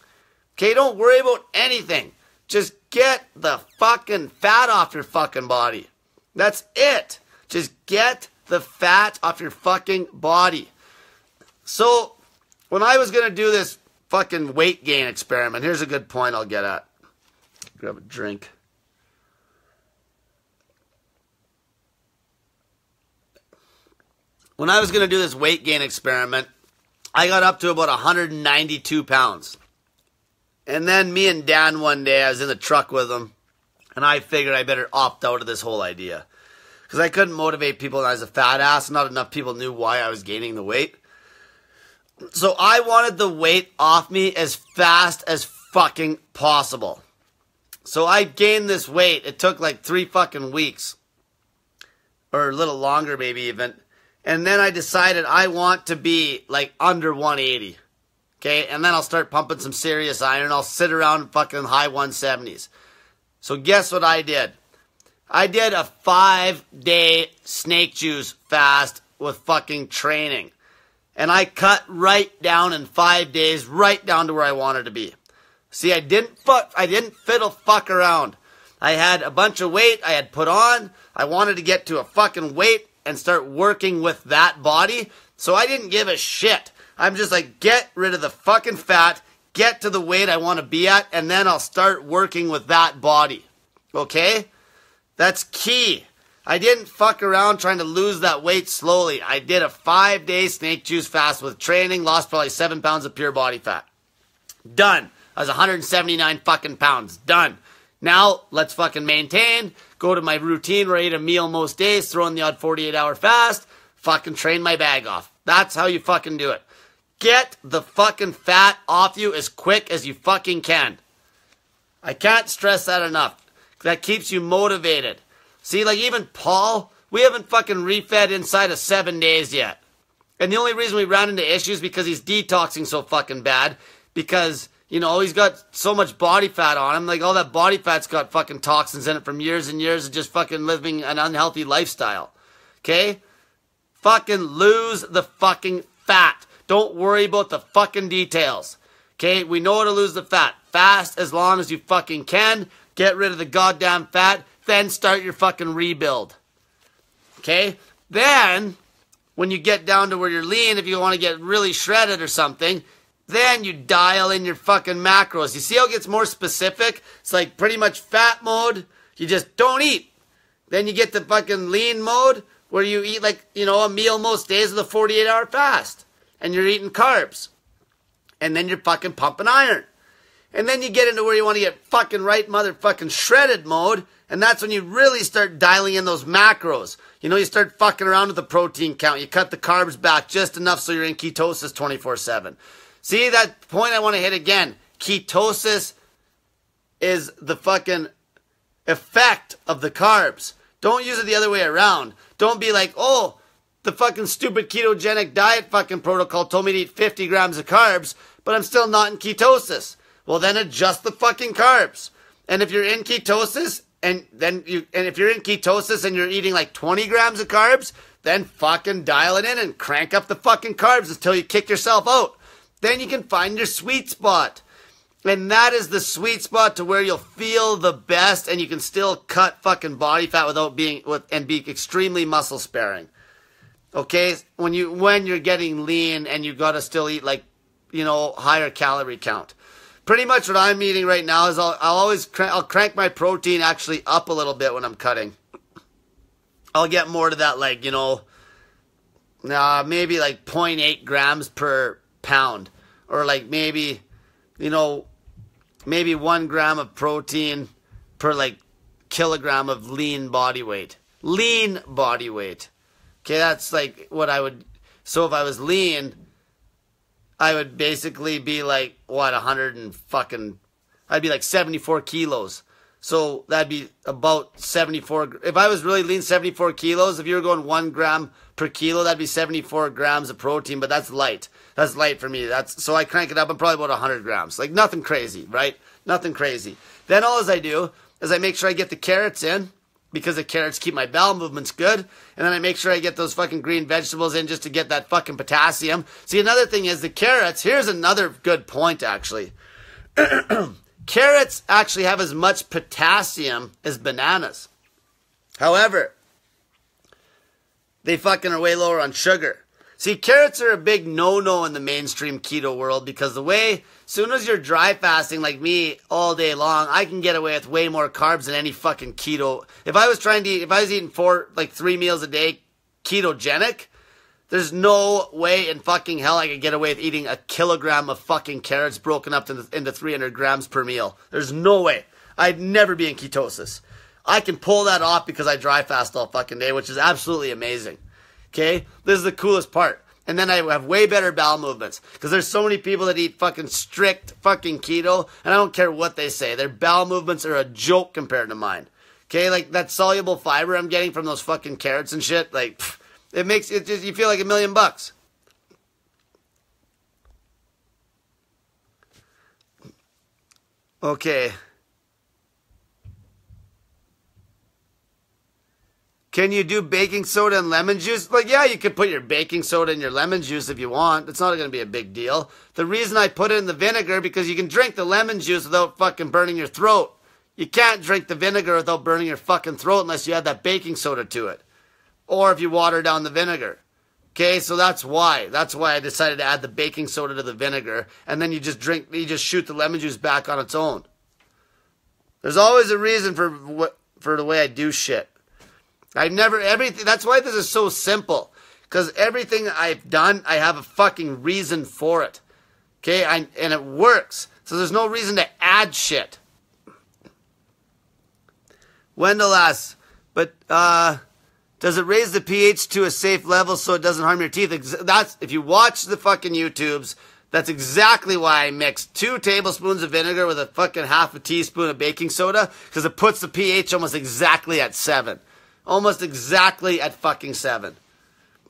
Okay, don't worry about anything. Just get the fucking fat off your fucking body. That's it. Just get the fat off your fucking body. So, when I was going to do this fucking weight gain experiment, here's a good point I'll get at. Grab a drink. When I was going to do this weight gain experiment, I got up to about 192 pounds. And then me and Dan one day, I was in the truck with him. And I figured I better opt out of this whole idea. Because I couldn't motivate people and I was a fat ass. Not enough people knew why I was gaining the weight. So I wanted the weight off me as fast as fucking possible. So I gained this weight. It took like 3 fucking weeks. Or a little longer maybe even. And then I decided I want to be like under 180. Okay? And then I'll start pumping some serious iron. I'll sit around fucking high 170s. So guess what I did? I did a 5-day snake juice fast with fucking training. And I cut right down in 5 days, right down to where I wanted to be. See, I didn't fiddle fuck around. I had a bunch of weight I had put on. I wanted to get to a fucking weight and start working with that body. So I didn't give a shit. I'm just like, get rid of the fucking fat, get to the weight I want to be at, and then I'll start working with that body. Okay? That's key. I didn't fuck around trying to lose that weight slowly. I did a 5-day snake juice fast with training, lost probably 7 pounds of pure body fat. Done. I was 179 fucking pounds. Done. Now, let's fucking maintain, go to my routine where I eat a meal most days, throw in the odd 48-hour fast, fucking train my bag off. That's how you fucking do it. Get the fucking fat off you as quick as you fucking can. I can't stress that enough. That keeps you motivated. See, like even Paul, we haven't fucking refed inside of 7 days yet. And the only reason we ran into issues is because he's detoxing so fucking bad. Because, you know, he's got so much body fat on him. Like all that body fat's got fucking toxins in it from years and years of just fucking living an unhealthy lifestyle. Okay? Fucking lose the fucking fat. Don't worry about the fucking details. Okay? We know how to lose the fat. Fast as long as you fucking can. Get rid of the goddamn fat. Then start your fucking rebuild. Okay? Then, when you get down to where you're lean, if you want to get really shredded or something, then you dial in your fucking macros. You see how it gets more specific? It's like pretty much fat mode. You just don't eat. Then you get the fucking lean mode where you eat like, you know, a meal most days with a 48-hour fast. And you're eating carbs. And then you're fucking pumping iron. And then you get into where you want to get fucking right motherfucking shredded mode. And that's when you really start dialing in those macros. You know, you start fucking around with the protein count. You cut the carbs back just enough so you're in ketosis 24/7. See, that point I want to hit again. Ketosis is the fucking effect of the carbs. Don't use it the other way around. Don't be like, oh, the fucking stupid ketogenic diet fucking protocol told me to eat 50 grams of carbs, but I'm still not in ketosis. Well, then adjust the fucking carbs. And if you're in ketosis, and if you're in ketosis and you're eating like 20 grams of carbs, then fucking dial it in and crank up the fucking carbs until you kick yourself out. Then you can find your sweet spot. And that is the sweet spot to where you'll feel the best and you can still cut fucking body fat without being, and be extremely muscle sparing. Okay? When you're getting lean and you gotta still eat like, you know, higher calorie count. Pretty much what I'm eating right now is I'll crank my protein actually up a little bit when I'm cutting. I'll get more to that, like, you know, maybe like 0.8 grams per pound. Or like maybe, you know, maybe 1 gram of protein per like kilogram of lean body weight. Lean body weight. Okay, that's like what I would, so if I was lean, I would basically be like, what, I'd be like 74 kilos. So that'd be about 74, if I was really lean, 74 kilos, if you were going 1 gram per kilo, that'd be 74 grams of protein, but that's light. That's light for me. So I crank it up, I'm probably about 100 grams. Like nothing crazy, right? Nothing crazy. Then all I do is I make sure I get the carrots in, because the carrots keep my bowel movements good. And then I make sure I get those fucking green vegetables in just to get that fucking potassium. See, another thing is the carrots. Here's another good point, actually. Carrots actually have as much potassium as bananas. However, they fucking are way lower on sugar. See, carrots are a big no-no in the mainstream keto world because as soon as you're dry fasting like me all day long, I can get away with way more carbs than any fucking keto. If I was eating 3 meals a day ketogenic, there's no way in fucking hell I could get away with eating a kilogram of fucking carrots broken up into 300 grams per meal. There's no way. I'd never be in ketosis. I can pull that off because I dry fast all fucking day, which is absolutely amazing. Okay? This is the coolest part. And then I have way better bowel movements. Because there's so many people that eat fucking strict fucking keto, and I don't care what they say. Their bowel movements are a joke compared to mine. Okay? Like, that soluble fiber I'm getting from those fucking carrots and shit, like, it makes it just, you feel like $1 million. Okay. Can you do baking soda and lemon juice? Like, yeah, you could put your baking soda in your lemon juice if you want. It's not going to be a big deal. The reason I put it in the vinegar, because you can drink the lemon juice without fucking burning your throat. You can't drink the vinegar without burning your fucking throat unless you add that baking soda to it. Or if you water down the vinegar. Okay, so that's why. That's why I decided to add the baking soda to the vinegar. And then you just shoot the lemon juice back on its own. There's always a reason for the way I do shit. That's why this is so simple. Because everything I've done, I have a fucking reason for it. Okay, and it works. So there's no reason to add shit. Wendell asks, but does it raise the pH to a safe level so it doesn't harm your teeth? That's, if you watch the fucking YouTubes, That's exactly why I mixed 2 tablespoons of vinegar with a fucking half a teaspoon of baking soda, because it puts the pH almost exactly at 7. Almost exactly at fucking 7.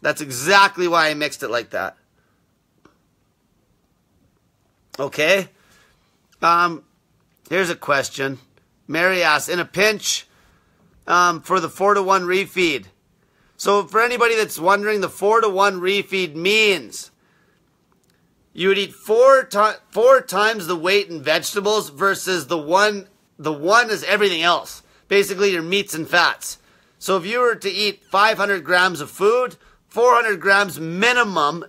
That's exactly why I mixed it like that. Okay? Here's a question. Mary asks, in a pinch, for the 4-to-1 refeed. So for anybody that's wondering, the 4-to-1 refeed means you would eat 4 times the weight in vegetables versus the one is everything else. Basically your meats and fats. So if you were to eat 500 grams of food, 400 grams minimum.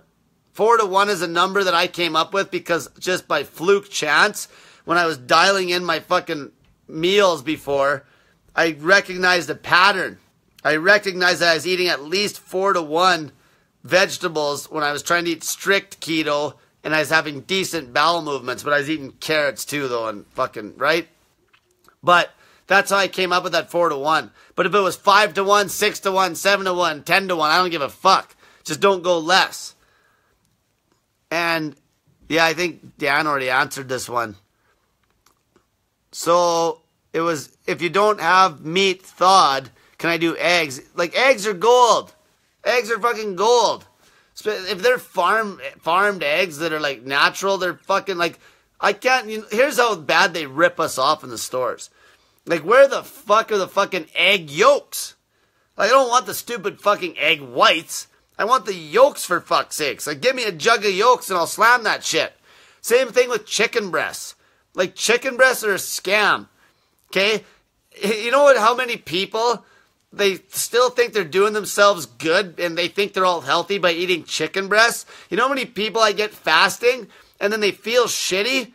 4-to-1 is a number that I came up with because just by fluke chance, when I was dialing in my fucking meals before, I recognized a pattern. I recognized that I was eating at least 4-to-1 vegetables when I was trying to eat strict keto, and I was having decent bowel movements, but I was eating carrots too, though, and fucking, right? But that's how I came up with that 4-to-1. But if it was 5-to-1, 6-to-1, 7-to-1, 10-to-1, I don't give a fuck. Just don't go less. And, yeah, I think Dan already answered this one. So, it was, if you don't have meat thawed, can I do eggs? Like, eggs are gold. Eggs are fucking gold. If they're farmed eggs that are, like, natural, they're fucking, like, I can't, here's how bad they rip us off in the stores. Like, where the fuck are the fucking egg yolks? Like, I don't want the stupid fucking egg whites. I want the yolks, for fuck's sakes. Like, give me a jug of yolks and I'll slam that shit. Same thing with chicken breasts. Like, chicken breasts are a scam. Okay? You know what? How many people, they still think they're doing themselves good and they think they're all healthy by eating chicken breasts? You know how many people I get fasting and then they feel shitty?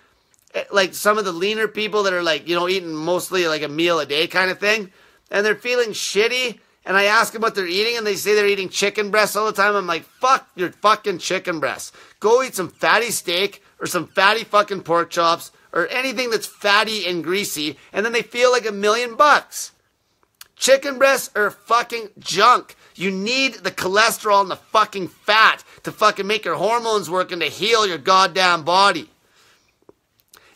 Like some of the leaner people that are like, you know, eating mostly like a meal a day kind of thing. And they're feeling shitty. And I ask them what they're eating, and they say they're eating chicken breasts all the time. I'm like, fuck your fucking chicken breasts. Go eat some fatty steak or some fatty fucking pork chops or anything that's fatty and greasy, and then they feel like $1,000,000. Chicken breasts are fucking junk. You need the cholesterol and the fucking fat to fucking make your hormones work and to heal your goddamn body.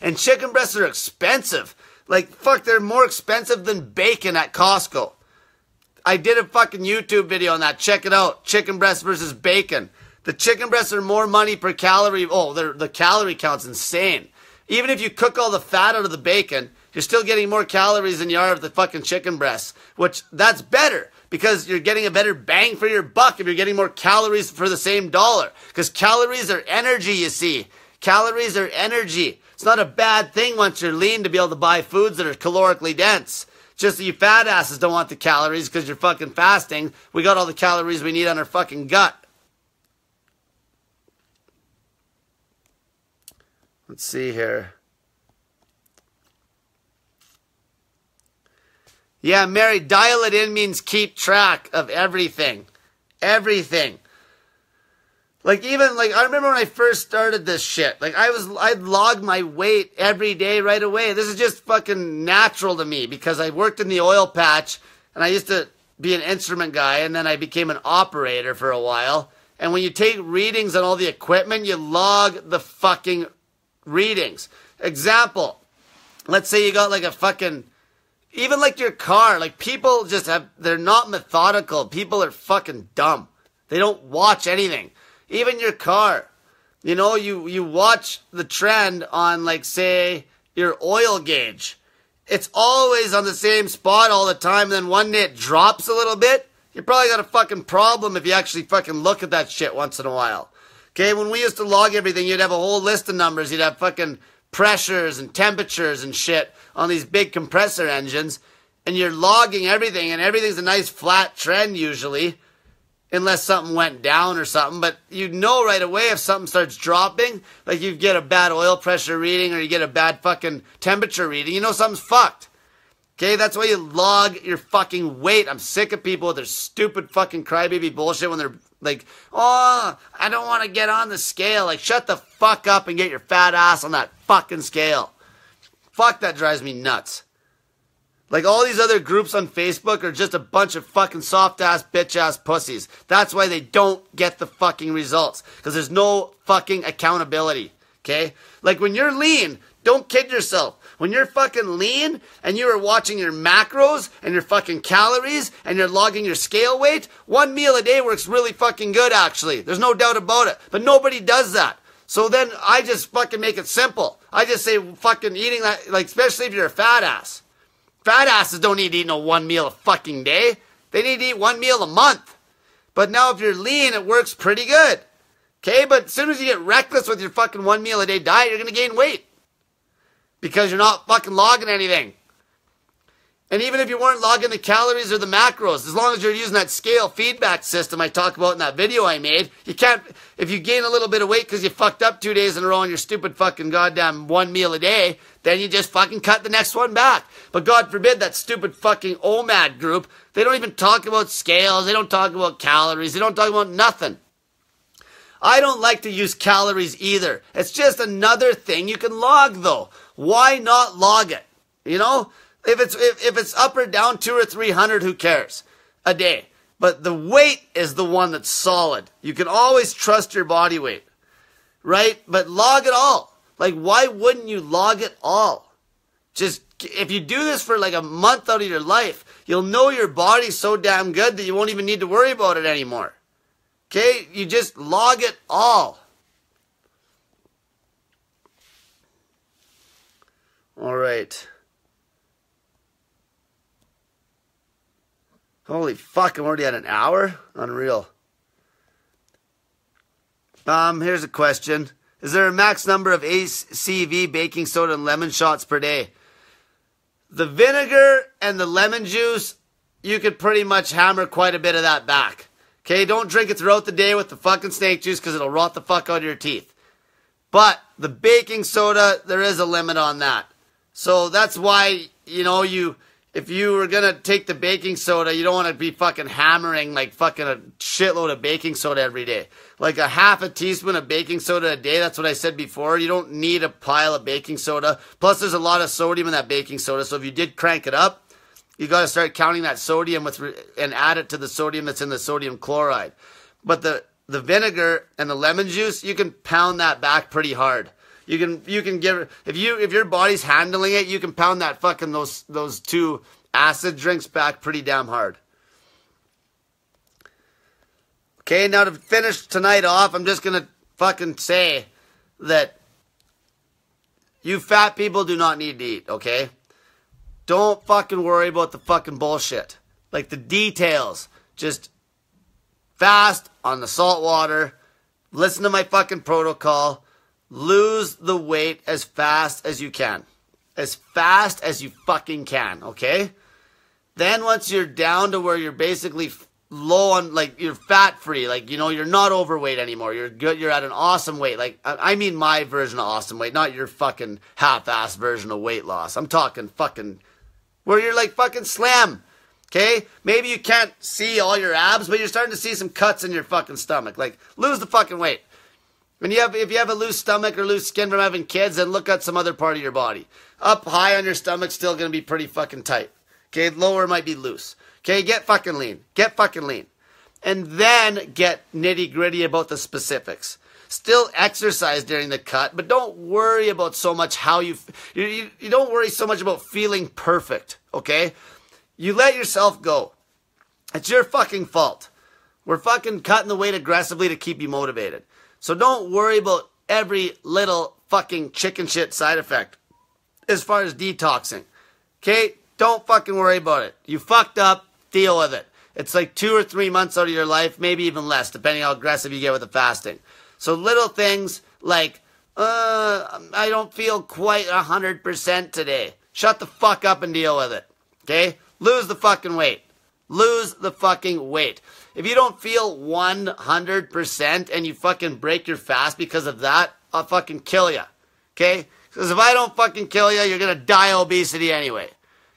And chicken breasts are expensive. Like, fuck, they're more expensive than bacon at Costco. I did a fucking YouTube video on that. Check it out. Chicken breast versus bacon. The chicken breasts are more money per calorie. Oh, the calorie count's insane. Even if you cook all the fat out of the bacon, you're still getting more calories than you are of the fucking chicken breasts. Which, that's better. Because you're getting a better bang for your buck if you're getting more calories for the same dollar. Because calories are energy, you see. Calories are energy. It's not a bad thing once you're lean to be able to buy foods that are calorically dense. Just that you fat asses don't want the calories because you're fucking fasting. We got all the calories we need on our fucking gut. Let's see here. Yeah, Mary, dial it in means keep track of everything. Everything. Like, even, like, I remember when I first started this shit. Like, I'd log my weight every day right away. This is just fucking natural to me because I worked in the oil patch and I used to be an instrument guy and then I became an operator for a while. And when you take readings on all the equipment, you log the fucking readings. Example, let's say you got like a fucking, even like your car, like people just they're not methodical. People are fucking dumb. They don't watch anything. Even your car, you know, you watch the trend on, like, say, your oil gauge. It's always on the same spot all the time, and then one day it drops a little bit. You probably got a fucking problem if you actually fucking look at that shit once in a while. Okay, when we used to log everything, you'd have a whole list of numbers. You'd have fucking pressures and temperatures and shit on these big compressor engines, and you're logging everything, and everything's a nice flat trend usually. Unless something went down or something. But you know right away if something starts dropping, like you get a bad oil pressure reading or you get a bad fucking temperature reading, you know something's fucked. Okay, that's why you log your fucking weight. I'm sick of people with their stupid fucking crybaby bullshit when they're like, oh, I don't want to get on the scale. Like, shut the fuck up and get your fat ass on that fucking scale. Fuck, that drives me nuts. Like all these other groups on Facebook are just a bunch of fucking soft-ass, bitch-ass pussies. That's why they don't get the fucking results. Because there's no fucking accountability. Okay? Like when you're lean, don't kid yourself. When you're fucking lean and you are watching your macros and your fucking calories and you're logging your scale weight, one meal a day works really fucking good actually. There's no doubt about it. But nobody does that. So then I just fucking make it simple. I just say fucking eating that, like especially if you're a fat ass. Fat asses don't need to eat no one meal a fucking day. They need to eat one meal a month. But now if you're lean, it works pretty good. Okay, but as soon as you get reckless with your fucking one meal a day diet, you're going to gain weight. Because you're not fucking logging anything. And even if you weren't logging the calories or the macros, as long as you're using that scale feedback system I talked about in that video I made, you can't, if you gain a little bit of weight because you fucked up 2 days in a row on your stupid fucking goddamn one meal a day, then you just fucking cut the next one back. But God forbid that stupid fucking OMAD group, they don't even talk about scales, they don't talk about calories, they don't talk about nothing. I don't like to use calories either. It's just another thing you can log though. Why not log it? You know? If it's up or down 200 or 300, who cares? A day. But the weight is the one that's solid. You can always trust your body weight. Right? But log it all. Like, why wouldn't you log it all? Just, if you do this for like a month out of your life, you'll know your body's so damn good that you won't even need to worry about it anymore. Okay? You just log it all. All right. Holy fuck, I'm already at an hour? Unreal. Here's a question. Is there a max number of ACV baking soda and lemon shots per day? The vinegar and the lemon juice, you could pretty much hammer quite a bit of that back. Okay, don't drink it throughout the day with the fucking snake juice because it'll rot the fuck out of your teeth. But the baking soda, there is a limit on that. So that's why, you know, if you were going to take the baking soda, you don't want to be fucking hammering like fucking a shitload of baking soda every day. Like a half a teaspoon of baking soda a day, that's what I said before. You don't need a pile of baking soda. Plus there's a lot of sodium in that baking soda. So if you did crank it up, you got to start counting that sodium and add it to the sodium that's in the sodium chloride. But the vinegar and the lemon juice, you can pound that back pretty hard. You can give, if your body's handling it, you can pound that fucking those two acid drinks back pretty damn hard. Okay, now to finish tonight off, I'm just gonna fucking say that you fat people do not need to eat, okay? Don't fucking worry about the fucking bullshit. Like the details. Just fast on the salt water. Listen to my fucking protocol. Lose the weight as fast as you can. As fast as you fucking can, okay? Then once you're down to where you're basically low on, like, you're fat-free, like, you know, you're not overweight anymore. You're good. You're at an awesome weight. Like, I mean my version of awesome weight, not your fucking half-ass version of weight loss. I'm talking fucking where you're like fucking slim, okay? Maybe you can't see all your abs, but you're starting to see some cuts in your fucking stomach. Like, lose the fucking weight. If you have a loose stomach or loose skin from having kids, then look at some other part of your body. Up high on your stomach, still going to be pretty fucking tight. Okay, lower might be loose. Okay, get fucking lean. Get fucking lean. And then get nitty gritty about the specifics. Still exercise during the cut, but don't worry about so much how you don't worry so much about feeling perfect, okay? You let yourself go. It's your fucking fault. We're fucking cutting the weight aggressively to keep you motivated. So don't worry about every little fucking chicken shit side effect as far as detoxing. Okay? Don't fucking worry about it. You fucked up, deal with it. It's like 2 or 3 months out of your life, maybe even less, depending how aggressive you get with the fasting. So little things like, I don't feel quite 100% today. Shut the fuck up and deal with it. Okay? Lose the fucking weight. Lose the fucking weight. If you don't feel 100% and you fucking break your fast because of that, I'll fucking kill you. Okay? Because if I don't fucking kill you, you're going to die of obesity anyway.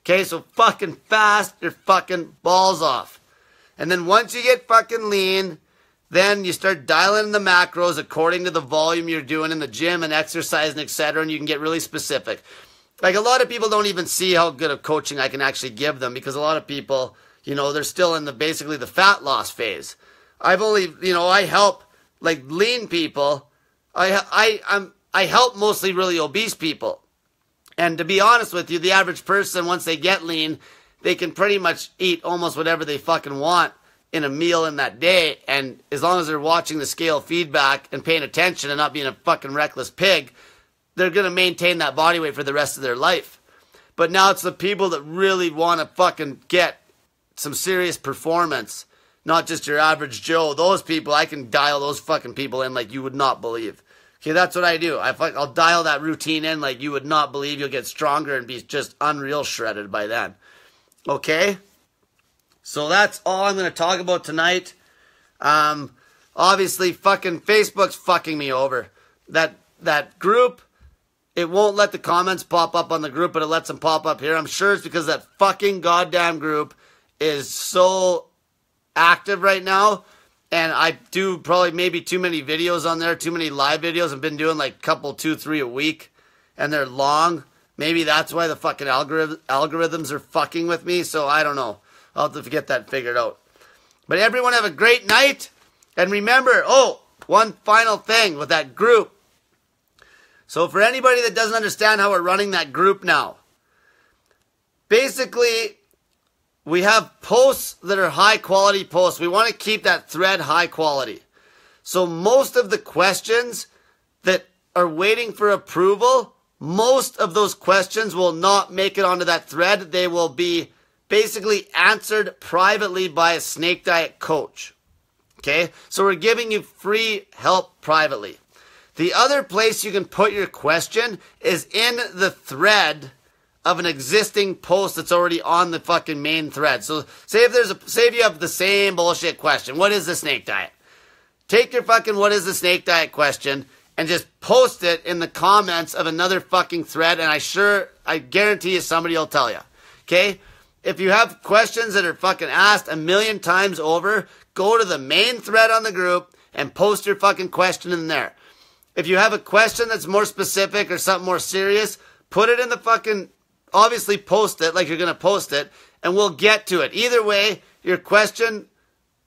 Okay? So fucking fast your fucking balls off. And then once you get fucking lean, then you start dialing in the macros according to the volume you're doing in the gym and exercising, etc. And you can get really specific. like a lot of people don't even see how good of coaching I can actually give them, because a lot of people, they're still in basically the fat loss phase. I've only, I help like lean people. I help mostly really obese people. And to be honest with you, the average person, once they get lean, they can pretty much eat almost whatever they fucking want in a meal in that day. And as long as they're watching the scale feedback and paying attention and not being a fucking reckless pig, they're going to maintain that body weight for the rest of their life. But now it's the people that really want to fucking get some serious performance, not just your average Joe. Those people, I can dial those fucking people in like you would not believe. Okay, that's what I do. I'll dial that routine in like you would not believe. You'll get stronger and be just unreal shredded by then. Okay? So that's all I'm going to talk about tonight. Obviously, fucking Facebook's fucking me over. That group, it won't let the comments pop up on the group, but it lets them pop up here. I'm sure it's because that fucking goddamn group is so active right now. And I do probably maybe too many videos on there, too many live videos. I've been doing like couple, 2, 3 a week. And they're long. Maybe that's why the fucking algorithms are fucking with me. So I don't know. I'll have to get that figured out. But everyone have a great night. And remember, one final thing with that group. So for anybody that doesn't understand how we're running that group now, basically, we have posts that are high quality posts. We want to keep that thread high quality. So most of the questions that are waiting for approval, most of those questions will not make it onto that thread. They will be basically answered privately by a Snake Diet coach. Okay? So we're giving you free help privately. The other place you can put your question is in the thread of an existing post that's already on the fucking main thread. So say if you have the same bullshit question, what is the snake diet? Take your fucking what is the snake diet question and just post it in the comments of another fucking thread, and I guarantee you somebody will tell you. Okay? If you have questions that are fucking asked 1,000,000 times over, go to the main thread on the group and post your fucking question in there. If you have a question that's more specific or something more serious, put it in the fucking, obviously post it like you're going to post it, and we'll get to it. Either way, your question,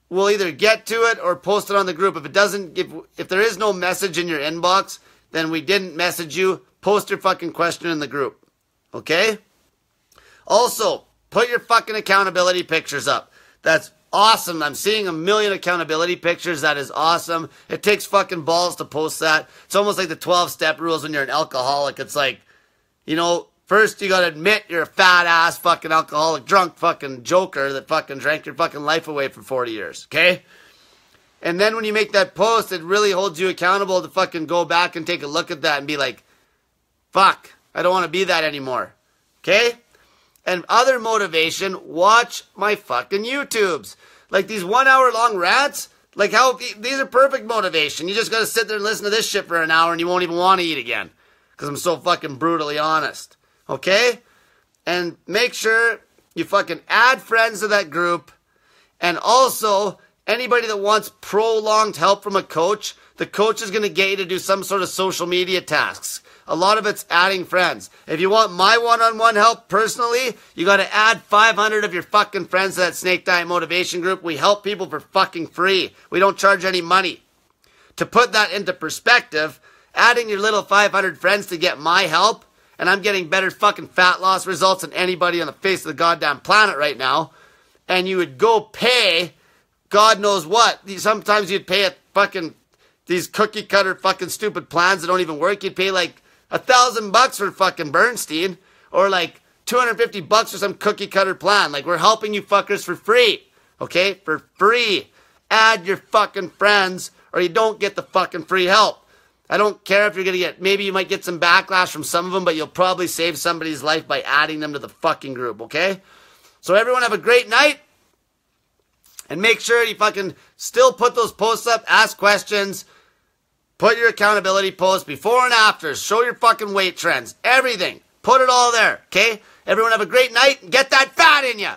we'll either get to it or post it on the group. If it doesn't, if there is no message in your inbox, then we didn't message you. Post your fucking question in the group. Okay? Also, put your fucking accountability pictures up. That's awesome. I'm seeing 1,000,000 accountability pictures. That is awesome. It takes fucking balls to post that. It's almost like the 12-step rules when you're an alcoholic. It's like, first you gotta admit you're a fat ass fucking alcoholic, drunk fucking joker that fucking drank your fucking life away for 40 years. Okay? And then when you make that post, it really holds you accountable to fucking go back and take a look at that and be like, fuck, I don't want to be that anymore. Okay? And other motivation, watch my fucking YouTubes. Like these 1 hour long rants, like these are perfect motivation. You just gotta sit there and listen to this shit for an hour and you won't even want to eat again. Because I'm so fucking brutally honest. Okay? And make sure you fucking add friends to that group. And also, anybody that wants prolonged help from a coach, the coach is gonna get you to do some sort of social media tasks. A lot of it's adding friends. If you want my one-on-one help personally, you got to add 500 of your fucking friends to that Snake Diet Motivation group. We help people for fucking free. We don't charge any money. To put that into perspective, adding your little 500 friends to get my help, and I'm getting better fucking fat loss results than anybody on the face of the goddamn planet right now, and you would go pay God knows what. Sometimes you'd pay a fucking, these cookie cutter fucking stupid plans that don't even work. You'd pay like $1,000 for fucking Bernstein, or like $250 for some cookie cutter plan. Like, we're helping you fuckers for free. Okay? For free. Add your fucking friends or you don't get the fucking free help. I don't care if you're going to get, maybe you might get some backlash from some of them, but you'll probably save somebody's life by adding them to the fucking group. Okay? So everyone have a great night. And make sure you fucking still put those posts up, ask questions. Put your accountability posts, before and afters. Show your fucking weight trends. Everything. Put it all there, okay? Everyone have a great night and get that fat in ya.